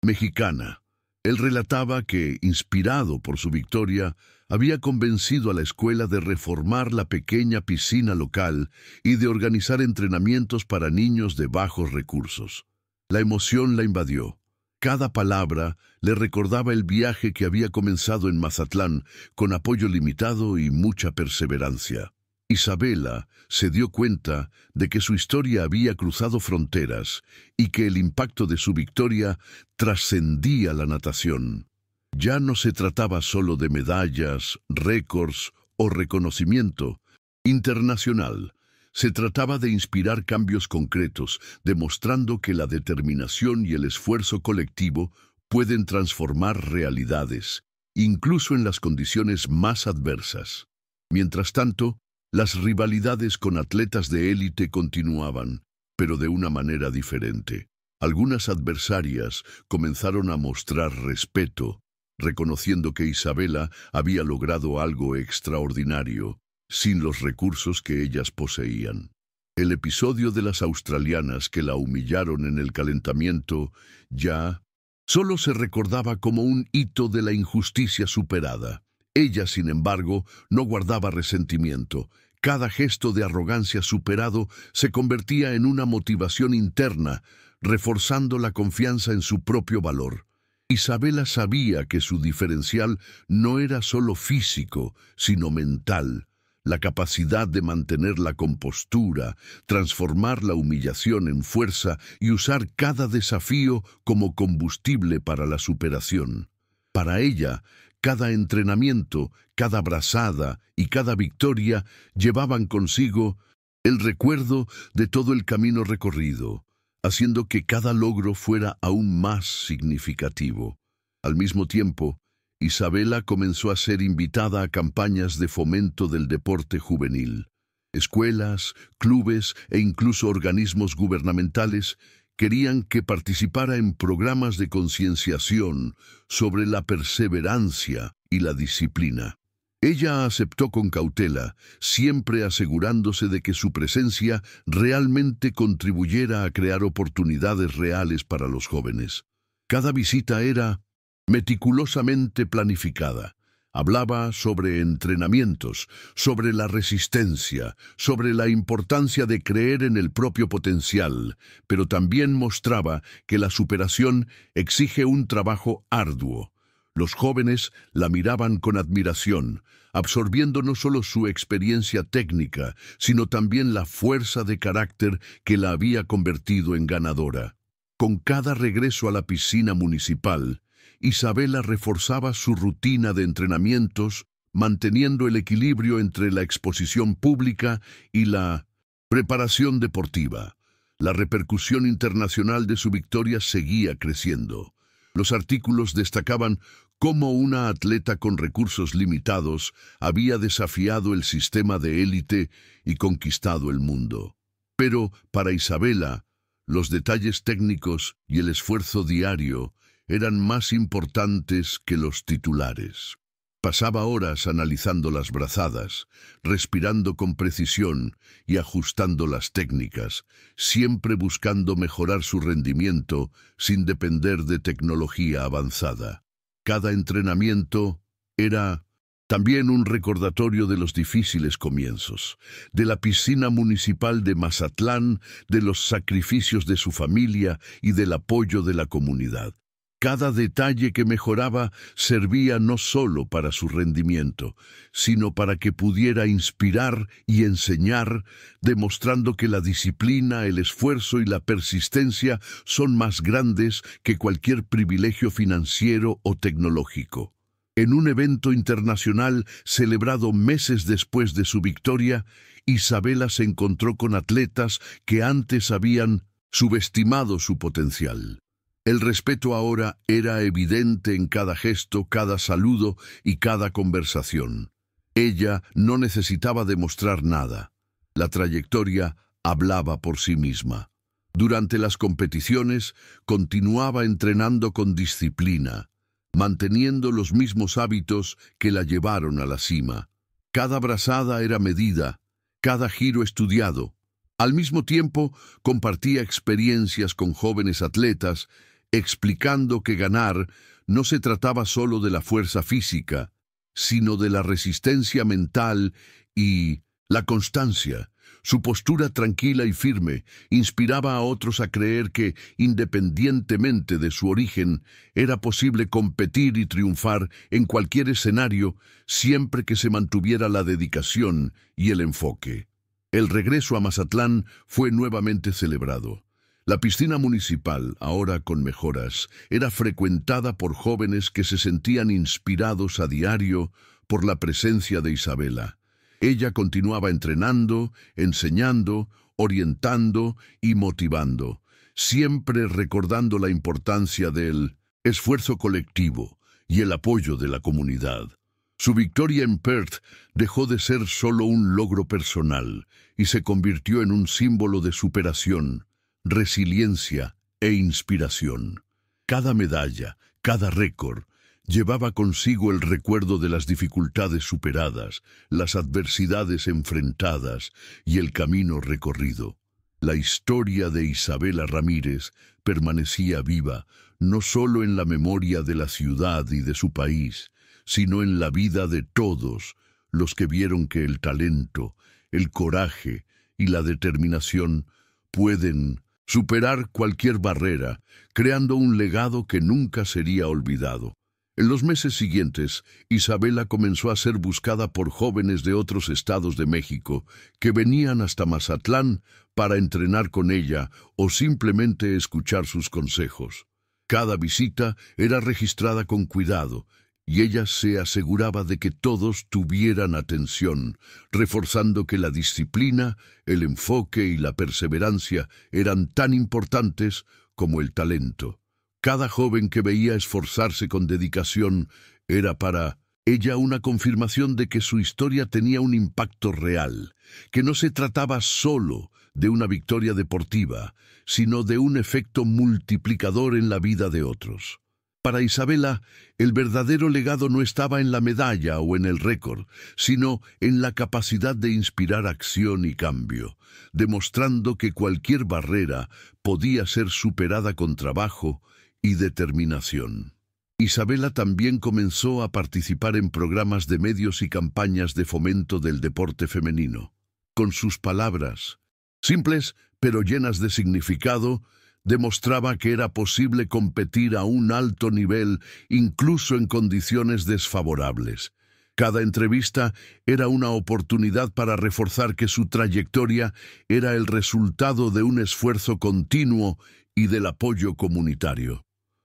Speaker 1: mexicana. Él relataba que, inspirado por su victoria, había convencido a la escuela de reformar la pequeña piscina local y de organizar entrenamientos para niños de bajos recursos. La emoción la invadió. Cada palabra le recordaba el viaje que había comenzado en Mazatlán, con apoyo limitado y mucha perseverancia. Isabela se dio cuenta de que su historia había cruzado fronteras y que el impacto de su victoria trascendía la natación. Ya no se trataba solo de medallas, récords o reconocimiento internacional. Se trataba de inspirar cambios concretos, demostrando que la determinación y el esfuerzo colectivo pueden transformar realidades, incluso en las condiciones más adversas. Mientras tanto, las rivalidades con atletas de élite continuaban, pero de una manera diferente. Algunas adversarias comenzaron a mostrar respeto, reconociendo que Isabela había logrado algo extraordinario, sin los recursos que ellas poseían. El episodio de las australianas que la humillaron en el calentamiento ya solo se recordaba como un hito de la injusticia superada. Ella, sin embargo, no guardaba resentimiento. Cada gesto de arrogancia superado se convertía en una motivación interna, reforzando la confianza en su propio valor. Isabela sabía que su diferencial no era solo físico, sino mental. La capacidad de mantener la compostura, transformar la humillación en fuerza y usar cada desafío como combustible para la superación. Para ella, cada entrenamiento, cada brazada y cada victoria llevaban consigo el recuerdo de todo el camino recorrido, haciendo que cada logro fuera aún más significativo. Al mismo tiempo, Isabela comenzó a ser invitada a campañas de fomento del deporte juvenil. Escuelas, clubes e incluso organismos gubernamentales querían que participara en programas de concienciación sobre la perseverancia y la disciplina. Ella aceptó con cautela, siempre asegurándose de que su presencia realmente contribuyera a crear oportunidades reales para los jóvenes. Cada visita era meticulosamente planificada. Hablaba sobre entrenamientos, sobre la resistencia, sobre la importancia de creer en el propio potencial, pero también mostraba que la superación exige un trabajo arduo. Los jóvenes la miraban con admiración, absorbiendo no solo su experiencia técnica, sino también la fuerza de carácter que la había convertido en ganadora. Con cada regreso a la piscina municipal, Isabela reforzaba su rutina de entrenamientos, manteniendo el equilibrio entre la exposición pública y la preparación deportiva. La repercusión internacional de su victoria seguía creciendo. Los artículos destacaban cómo una atleta con recursos limitados había desafiado el sistema de élite y conquistado el mundo. Pero, para Isabela, los detalles técnicos y el esfuerzo diario eran más importantes que los titulares. Pasaba horas analizando las brazadas, respirando con precisión y ajustando las técnicas, siempre buscando mejorar su rendimiento sin depender de tecnología avanzada. Cada entrenamiento era también un recordatorio de los difíciles comienzos, de la piscina municipal de Mazatlán, de los sacrificios de su familia y del apoyo de la comunidad. Cada detalle que mejoraba servía no solo para su rendimiento, sino para que pudiera inspirar y enseñar, demostrando que la disciplina, el esfuerzo y la persistencia son más grandes que cualquier privilegio financiero o tecnológico. En un evento internacional celebrado meses después de su victoria, Isabela se encontró con atletas que antes habían subestimado su potencial. El respeto ahora era evidente en cada gesto, cada saludo y cada conversación. Ella no necesitaba demostrar nada. La trayectoria hablaba por sí misma. Durante las competiciones, continuaba entrenando con disciplina, manteniendo los mismos hábitos que la llevaron a la cima. Cada brazada era medida, cada giro estudiado. Al mismo tiempo, compartía experiencias con jóvenes atletas, explicando que ganar no se trataba solo de la fuerza física, sino de la resistencia mental y la constancia. Su postura tranquila y firme inspiraba a otros a creer que, independientemente de su origen, era posible competir y triunfar en cualquier escenario siempre que se mantuviera la dedicación y el enfoque. El regreso a Mazatlán fue nuevamente celebrado. La piscina municipal, ahora con mejoras, era frecuentada por jóvenes que se sentían inspirados a diario por la presencia de Isabela. Ella continuaba entrenando, enseñando, orientando y motivando, siempre recordando la importancia del esfuerzo colectivo y el apoyo de la comunidad. Su victoria en Perth dejó de ser solo un logro personal y se convirtió en un símbolo de superación, resiliencia e inspiración. Cada medalla, cada récord, llevaba consigo el recuerdo de las dificultades superadas, las adversidades enfrentadas y el camino recorrido. La historia de Isabela Ramírez permanecía viva, no solo en la memoria de la ciudad y de su país, sino en la vida de todos los que vieron que el talento, el coraje y la determinación pueden superar cualquier barrera, creando un legado que nunca sería olvidado. En los meses siguientes, Isabela comenzó a ser buscada por jóvenes de otros estados de México que venían hasta Mazatlán para entrenar con ella o simplemente escuchar sus consejos. Cada visita era registrada con cuidado y ella se aseguraba de que todos tuvieran atención, reforzando que la disciplina, el enfoque y la perseverancia eran tan importantes como el talento. Cada joven que veía esforzarse con dedicación era para ella una confirmación de que su historia tenía un impacto real, que no se trataba solo de una victoria deportiva, sino de un efecto multiplicador en la vida de otros. Para Isabela, el verdadero legado no estaba en la medalla o en el récord, sino en la capacidad de inspirar acción y cambio, demostrando que cualquier barrera podía ser superada con trabajo y determinación. Isabela también comenzó a participar en programas de medios y campañas de fomento del deporte femenino. Con sus palabras, simples pero llenas de significado, demostraba que era posible competir a un alto nivel incluso en condiciones desfavorables. Cada entrevista era una oportunidad para reforzar que su trayectoria era el resultado de un esfuerzo continuo y del apoyo comunitario.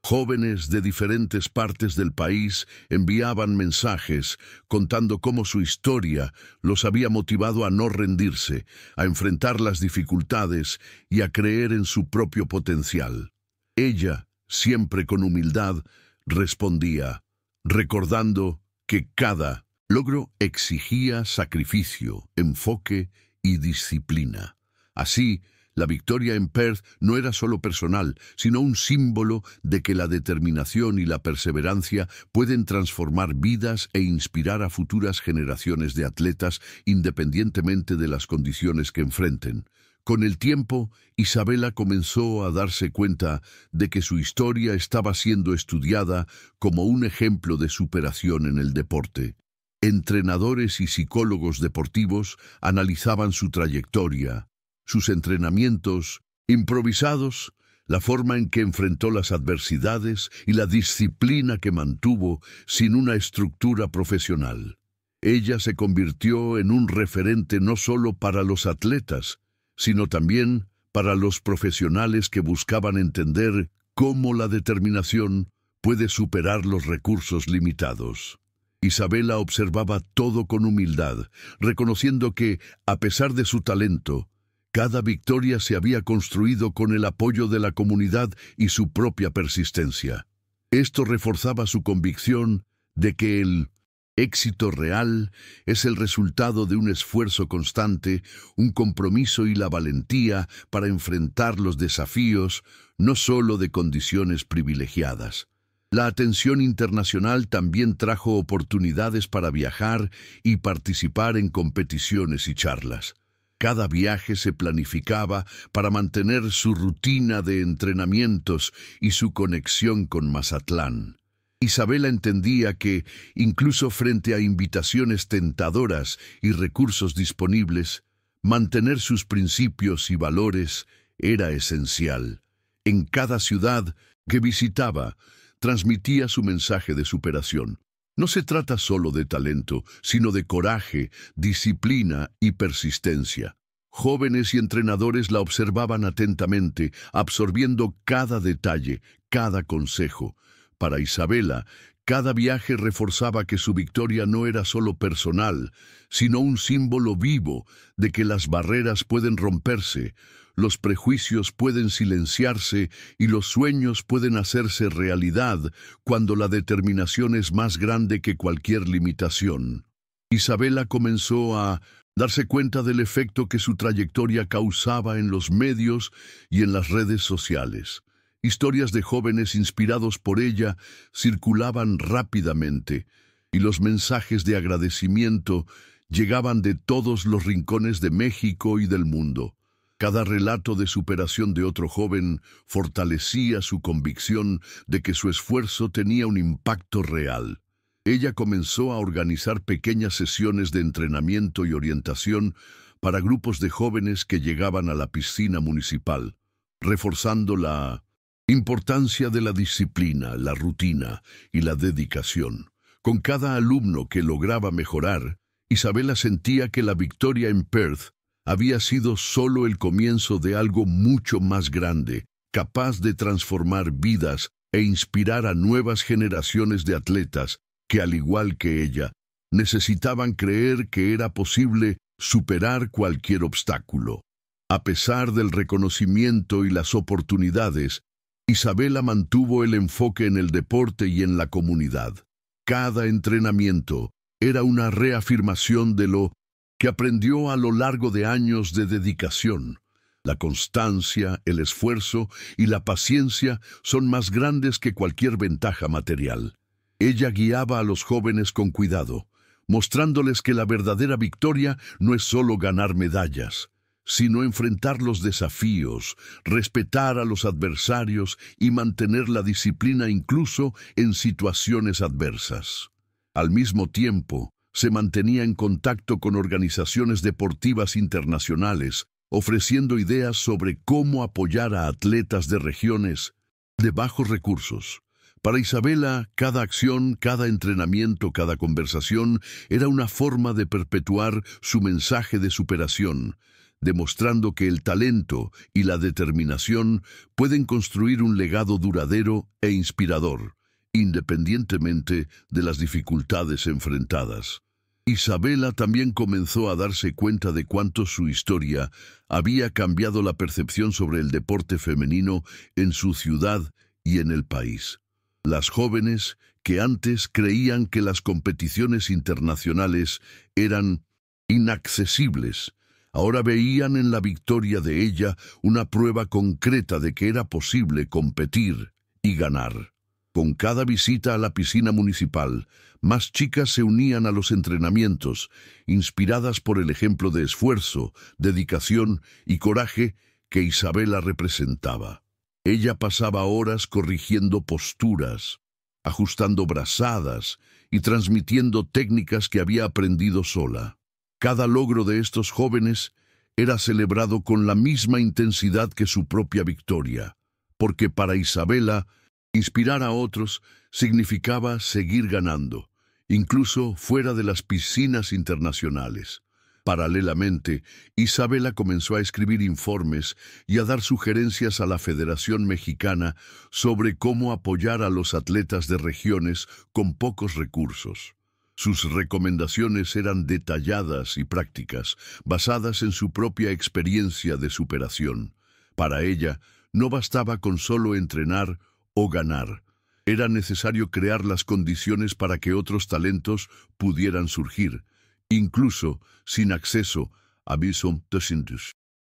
Speaker 1: Jóvenes de diferentes partes del país enviaban mensajes contando cómo su historia los había motivado a no rendirse, a enfrentar las dificultades y a creer en su propio potencial. Ella, siempre con humildad, respondía, recordando que cada logro exigía sacrificio, enfoque y disciplina. Así, la victoria en Perth no era solo personal, sino un símbolo de que la determinación y la perseverancia pueden transformar vidas e inspirar a futuras generaciones de atletas independientemente de las condiciones que enfrenten. Con el tiempo, Isabela comenzó a darse cuenta de que su historia estaba siendo estudiada como un ejemplo de superación en el deporte. Entrenadores y psicólogos deportivos analizaban su trayectoria, sus entrenamientos improvisados, la forma en que enfrentó las adversidades y la disciplina que mantuvo sin una estructura profesional. Ella se convirtió en un referente no solo para los atletas, sino también para los profesionales que buscaban entender cómo la determinación puede superar los recursos limitados. Isabela observaba todo con humildad, reconociendo que, a pesar de su talento, cada victoria se había construido con el apoyo de la comunidad y su propia persistencia. Esto reforzaba su convicción de que el éxito real es el resultado de un esfuerzo constante, un compromiso y la valentía para enfrentar los desafíos, no solo de condiciones privilegiadas. La atención internacional también trajo oportunidades para viajar y participar en competiciones y charlas. Cada viaje se planificaba para mantener su rutina de entrenamientos y su conexión con Mazatlán. Isabela entendía que, incluso frente a invitaciones tentadoras y recursos disponibles, mantener sus principios y valores era esencial. En cada ciudad que visitaba, transmitía su mensaje de superación. No se trata solo de talento, sino de coraje, disciplina y persistencia. Jóvenes y entrenadores la observaban atentamente, absorbiendo cada detalle, cada consejo. Para Isabela, cada viaje reforzaba que su victoria no era solo personal, sino un símbolo vivo de que las barreras pueden romperse, los prejuicios pueden silenciarse y los sueños pueden hacerse realidad cuando la determinación es más grande que cualquier limitación. Isabela comenzó a darse cuenta del efecto que su trayectoria causaba en los medios y en las redes sociales. Historias de jóvenes inspirados por ella circulaban rápidamente, y los mensajes de agradecimiento llegaban de todos los rincones de México y del mundo. Cada relato de superación de otro joven fortalecía su convicción de que su esfuerzo tenía un impacto real. Ella comenzó a organizar pequeñas sesiones de entrenamiento y orientación para grupos de jóvenes que llegaban a la piscina municipal, reforzando la importancia de la disciplina, la rutina y la dedicación. Con cada alumno que lograba mejorar, Isabela sentía que la victoria en Perth había sido solo el comienzo de algo mucho más grande, capaz de transformar vidas e inspirar a nuevas generaciones de atletas que, al igual que ella, necesitaban creer que era posible superar cualquier obstáculo. A pesar del reconocimiento y las oportunidades, Isabela mantuvo el enfoque en el deporte y en la comunidad. Cada entrenamiento era una reafirmación de lo que aprendió a lo largo de años de dedicación. La constancia, el esfuerzo y la paciencia son más grandes que cualquier ventaja material. Ella guiaba a los jóvenes con cuidado, mostrándoles que la verdadera victoria no es solo ganar medallas, sino enfrentar los desafíos, respetar a los adversarios y mantener la disciplina incluso en situaciones adversas. Al mismo tiempo, se mantenía en contacto con organizaciones deportivas internacionales, ofreciendo ideas sobre cómo apoyar a atletas de regiones de bajos recursos. Para Isabela, cada acción, cada entrenamiento, cada conversación era una forma de perpetuar su mensaje de superación, demostrando que el talento y la determinación pueden construir un legado duradero e inspirador, independientemente de las dificultades enfrentadas. Isabela también comenzó a darse cuenta de cuánto su historia había cambiado la percepción sobre el deporte femenino en su ciudad y en el país. Las jóvenes, que antes creían que las competiciones internacionales eran inaccesibles, ahora veían en la victoria de ella una prueba concreta de que era posible competir y ganar. Con cada visita a la piscina municipal, más chicas se unían a los entrenamientos, inspiradas por el ejemplo de esfuerzo, dedicación y coraje que Isabela representaba. Ella pasaba horas corrigiendo posturas, ajustando brazadas y transmitiendo técnicas que había aprendido sola. Cada logro de estos jóvenes era celebrado con la misma intensidad que su propia victoria, porque para Isabela, inspirar a otros significaba seguir ganando, incluso fuera de las piscinas internacionales. Paralelamente, Isabela comenzó a escribir informes y a dar sugerencias a la Federación Mexicana sobre cómo apoyar a los atletas de regiones con pocos recursos. Sus recomendaciones eran detalladas y prácticas, basadas en su propia experiencia de superación. Para ella, no bastaba con solo entrenar o ganar. Era necesario crear las condiciones para que otros talentos pudieran surgir, incluso sin acceso a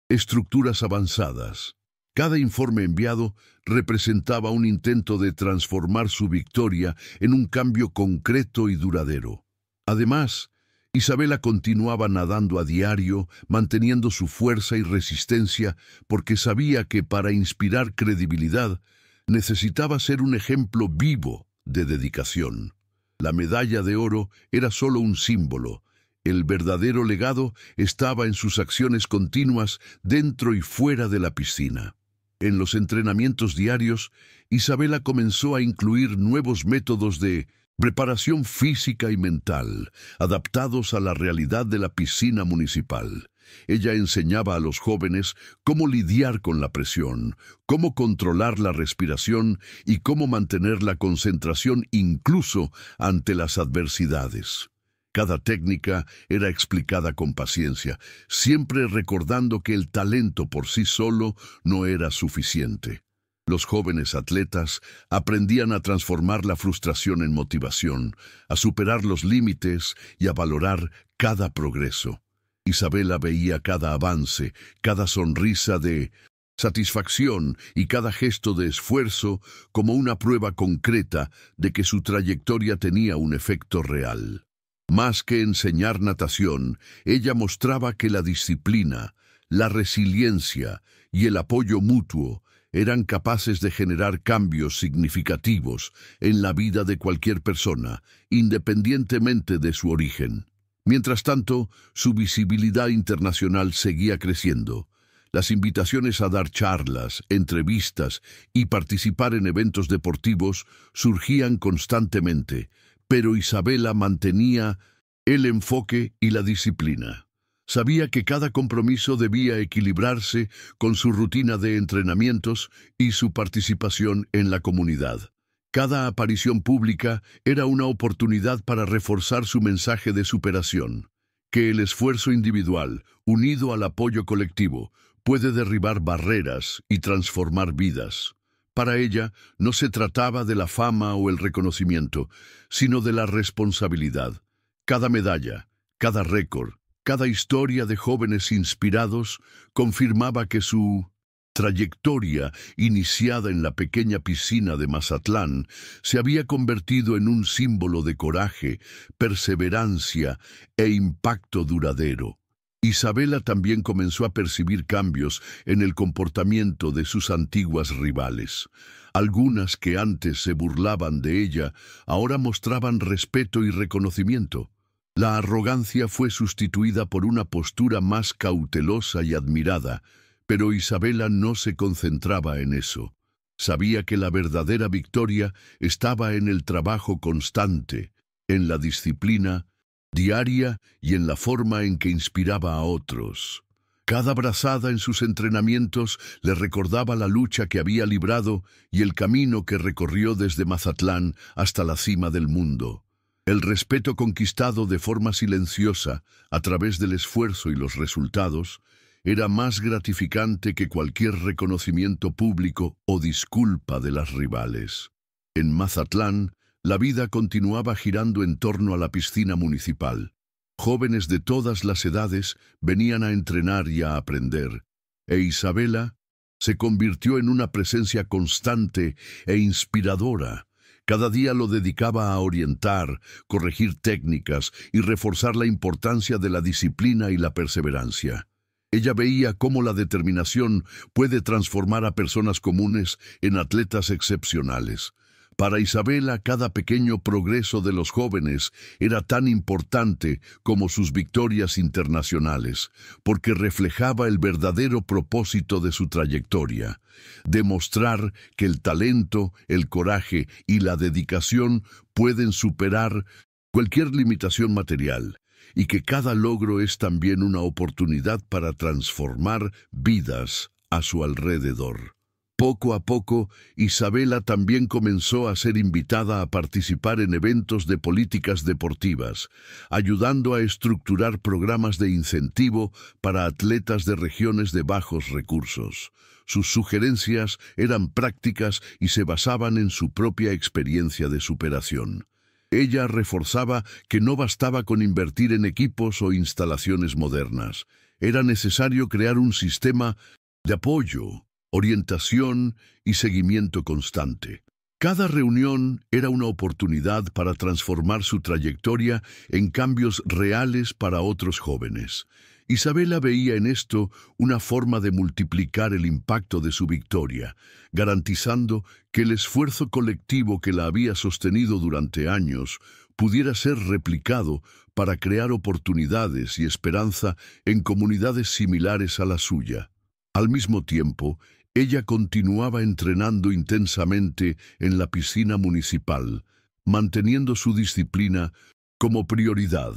Speaker 1: estructuras avanzadas. Cada informe enviado representaba un intento de transformar su victoria en un cambio concreto y duradero. Además, Isabela continuaba nadando a diario, manteniendo su fuerza y resistencia, porque sabía que para inspirar credibilidad necesitaba ser un ejemplo vivo de dedicación. La medalla de oro era solo un símbolo. El verdadero legado estaba en sus acciones continuas dentro y fuera de la piscina. En los entrenamientos diarios, Isabela comenzó a incluir nuevos métodos de preparación física y mental, adaptados a la realidad de la piscina municipal. Ella enseñaba a los jóvenes cómo lidiar con la presión, cómo controlar la respiración y cómo mantener la concentración incluso ante las adversidades. Cada técnica era explicada con paciencia, siempre recordando que el talento por sí solo no era suficiente. Los jóvenes atletas aprendían a transformar la frustración en motivación, a superar los límites y a valorar cada progreso. Isabela veía cada avance, cada sonrisa de satisfacción y cada gesto de esfuerzo como una prueba concreta de que su trayectoria tenía un efecto real. Más que enseñar natación, ella mostraba que la disciplina, la resiliencia y el apoyo mutuo eran capaces de generar cambios significativos en la vida de cualquier persona, independientemente de su origen. Mientras tanto, su visibilidad internacional seguía creciendo. Las invitaciones a dar charlas, entrevistas y participar en eventos deportivos surgían constantemente, pero Isabela mantenía el enfoque y la disciplina. Sabía que cada compromiso debía equilibrarse con su rutina de entrenamientos y su participación en la comunidad. Cada aparición pública era una oportunidad para reforzar su mensaje de superación, que el esfuerzo individual, unido al apoyo colectivo, puede derribar barreras y transformar vidas. Para ella, no se trataba de la fama o el reconocimiento, sino de la responsabilidad. Cada medalla, cada récord, cada historia de jóvenes inspirados confirmaba que su trayectoria, iniciada en la pequeña piscina de Mazatlán, se había convertido en un símbolo de coraje, perseverancia e impacto duradero. Isabela también comenzó a percibir cambios en el comportamiento de sus antiguas rivales. Algunas que antes se burlaban de ella, ahora mostraban respeto y reconocimiento. La arrogancia fue sustituida por una postura más cautelosa y admirada, pero Isabela no se concentraba en eso. Sabía que la verdadera victoria estaba en el trabajo constante, en la disciplina diaria y en la forma en que inspiraba a otros. Cada brazada en sus entrenamientos le recordaba la lucha que había librado y el camino que recorrió desde Mazatlán hasta la cima del mundo. El respeto conquistado de forma silenciosa, a través del esfuerzo y los resultados, era más gratificante que cualquier reconocimiento público o disculpa de las rivales. En Mazatlán, la vida continuaba girando en torno a la piscina municipal. Jóvenes de todas las edades venían a entrenar y a aprender, e Isabela se convirtió en una presencia constante e inspiradora. Cada día lo dedicaba a orientar, corregir técnicas y reforzar la importancia de la disciplina y la perseverancia. Ella veía cómo la determinación puede transformar a personas comunes en atletas excepcionales. Para Isabela, cada pequeño progreso de los jóvenes era tan importante como sus victorias internacionales, porque reflejaba el verdadero propósito de su trayectoria: demostrar que el talento, el coraje y la dedicación pueden superar cualquier limitación material. y que cada logro es también una oportunidad para transformar vidas a su alrededor. Poco a poco, Isabela también comenzó a ser invitada a participar en eventos de políticas deportivas, ayudando a estructurar programas de incentivo para atletas de regiones de bajos recursos. Sus sugerencias eran prácticas y se basaban en su propia experiencia de superación. Ella reforzaba que no bastaba con invertir en equipos o instalaciones modernas. Era necesario crear un sistema de apoyo, orientación y seguimiento constante. Cada reunión era una oportunidad para transformar su trayectoria en cambios reales para otros jóvenes. Isabela veía en esto una forma de multiplicar el impacto de su victoria, garantizando que el esfuerzo colectivo que la había sostenido durante años pudiera ser replicado para crear oportunidades y esperanza en comunidades similares a la suya. Al mismo tiempo, ella continuaba entrenando intensamente en la piscina municipal, manteniendo su disciplina como prioridad.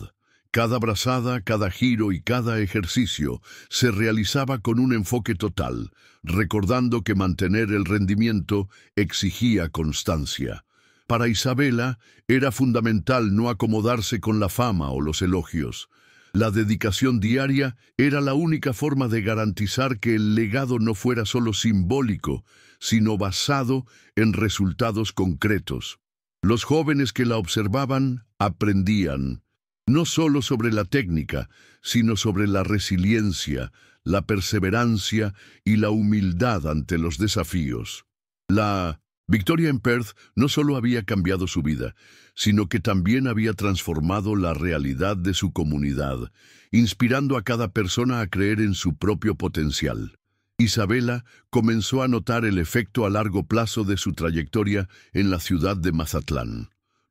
Speaker 1: Cada brazada, cada giro y cada ejercicio se realizaba con un enfoque total, recordando que mantener el rendimiento exigía constancia. Para Isabela, era fundamental no acomodarse con la fama o los elogios. La dedicación diaria era la única forma de garantizar que el legado no fuera solo simbólico, sino basado en resultados concretos. Los jóvenes que la observaban aprendían, no solo sobre la técnica, sino sobre la resiliencia, la perseverancia y la humildad ante los desafíos. La victoria en Perth no solo había cambiado su vida, sino que también había transformado la realidad de su comunidad, inspirando a cada persona a creer en su propio potencial. Isabela comenzó a notar el efecto a largo plazo de su trayectoria en la ciudad de Mazatlán.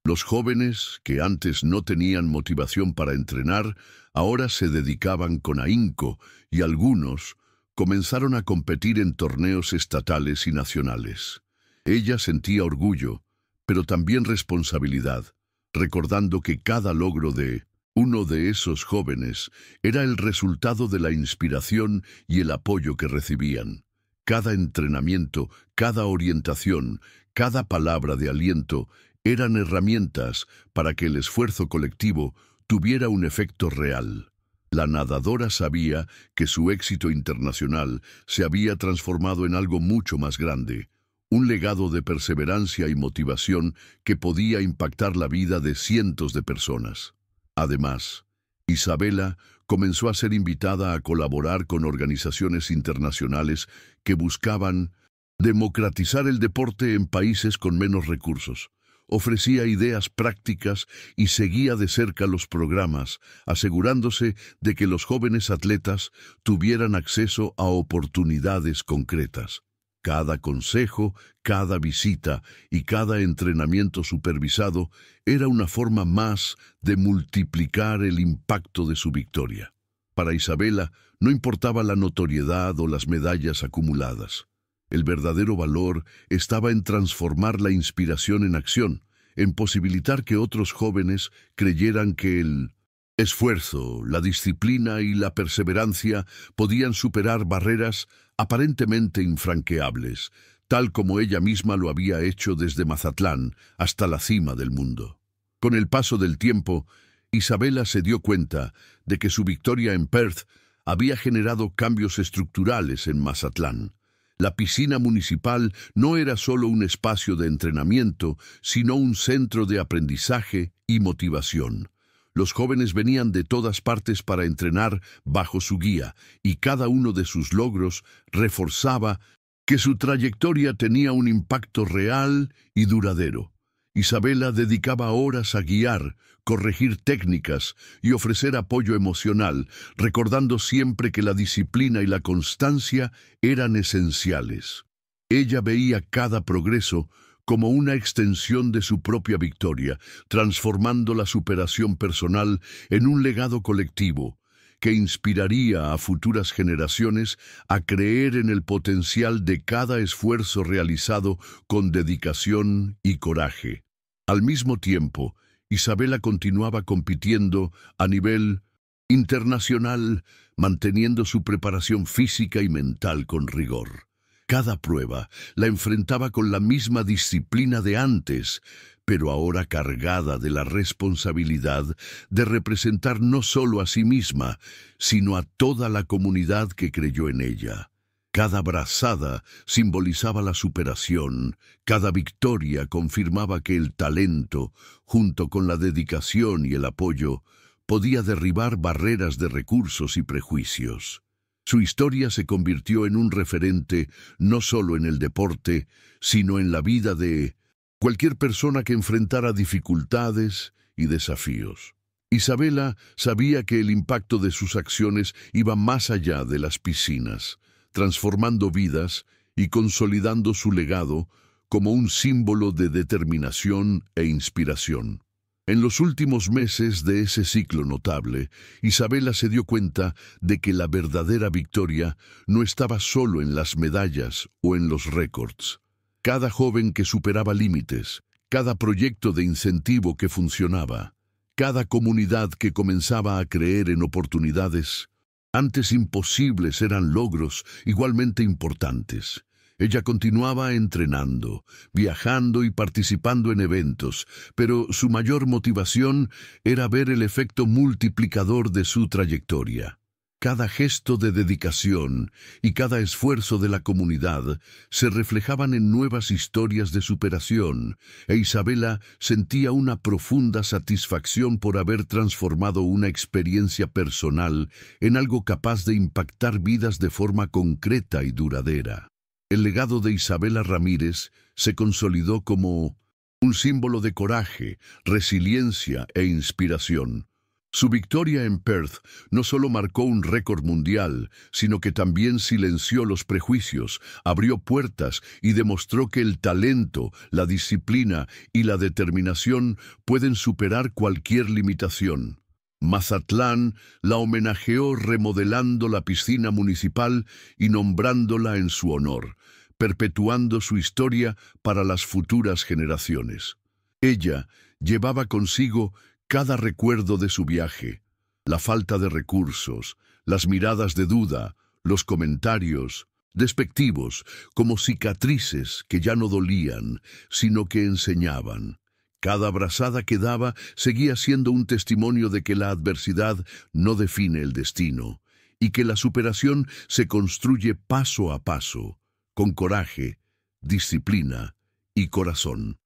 Speaker 1: Los jóvenes, que antes no tenían motivación para entrenar, ahora se dedicaban con ahínco y algunos comenzaron a competir en torneos estatales y nacionales. Ella sentía orgullo, pero también responsabilidad, recordando que cada logro de uno de esos jóvenes era el resultado de la inspiración y el apoyo que recibían. Cada entrenamiento, cada orientación, cada palabra de aliento eran herramientas para que el esfuerzo colectivo tuviera un efecto real. La nadadora sabía que su éxito internacional se había transformado en algo mucho más grande, un legado de perseverancia y motivación que podía impactar la vida de cientos de personas. Además, Isabela comenzó a ser invitada a colaborar con organizaciones internacionales que buscaban democratizar el deporte en países con menos recursos. Ofrecía ideas prácticas y seguía de cerca los programas, asegurándose de que los jóvenes atletas tuvieran acceso a oportunidades concretas. Cada consejo, cada visita y cada entrenamiento supervisado era una forma más de multiplicar el impacto de su victoria. Para Isabela no importaba la notoriedad o las medallas acumuladas. El verdadero valor estaba en transformar la inspiración en acción, en posibilitar que otros jóvenes creyeran que el esfuerzo, la disciplina y la perseverancia podían superar barreras aparentemente infranqueables, tal como ella misma lo había hecho desde Mazatlán hasta la cima del mundo. Con el paso del tiempo, Isabela se dio cuenta de que su victoria en Perth había generado cambios estructurales en Mazatlán. La piscina municipal no era solo un espacio de entrenamiento, sino un centro de aprendizaje y motivación. Los jóvenes venían de todas partes para entrenar bajo su guía, y cada uno de sus logros reforzaba que su trayectoria tenía un impacto real y duradero. Isabela dedicaba horas a guiar, corregir técnicas y ofrecer apoyo emocional, recordando siempre que la disciplina y la constancia eran esenciales. Ella veía cada progreso como una extensión de su propia victoria, transformando la superación personal en un legado colectivo que inspiraría a futuras generaciones a creer en el potencial de cada esfuerzo realizado con dedicación y coraje. Al mismo tiempo, Isabela continuaba compitiendo a nivel internacional, manteniendo su preparación física y mental con rigor. Cada prueba la enfrentaba con la misma disciplina de antes, pero ahora cargada de la responsabilidad de representar no solo a sí misma, sino a toda la comunidad que creyó en ella. Cada brazada simbolizaba la superación, cada victoria confirmaba que el talento, junto con la dedicación y el apoyo, podía derribar barreras de recursos y prejuicios. Su historia se convirtió en un referente no solo en el deporte, sino en la vida de cualquier persona que enfrentara dificultades y desafíos. Isabela sabía que el impacto de sus acciones iba más allá de las piscinas, transformando vidas y consolidando su legado como un símbolo de determinación e inspiración. En los últimos meses de ese ciclo notable, Isabela se dio cuenta de que la verdadera victoria no estaba solo en las medallas o en los récords. Cada joven que superaba límites, cada proyecto de incentivo que funcionaba, cada comunidad que comenzaba a creer en oportunidades antes imposibles eran logros igualmente importantes. Ella continuaba entrenando, viajando y participando en eventos, pero su mayor motivación era ver el efecto multiplicador de su trayectoria. Cada gesto de dedicación y cada esfuerzo de la comunidad se reflejaban en nuevas historias de superación, e Isabela sentía una profunda satisfacción por haber transformado una experiencia personal en algo capaz de impactar vidas de forma concreta y duradera. El legado de Isabela Ramírez se consolidó como un símbolo de coraje, resiliencia e inspiración. Su victoria en Perth no solo marcó un récord mundial, sino que también silenció los prejuicios, abrió puertas y demostró que el talento, la disciplina y la determinación pueden superar cualquier limitación. Mazatlán la homenajeó remodelando la piscina municipal y nombrándola en su honor, perpetuando su historia para las futuras generaciones. Ella llevaba consigo cada recuerdo de su viaje, la falta de recursos, las miradas de duda, los comentarios despectivos, como cicatrices que ya no dolían, sino que enseñaban. Cada abrazada que daba seguía siendo un testimonio de que la adversidad no define el destino, y que la superación se construye paso a paso, con coraje, disciplina y corazón.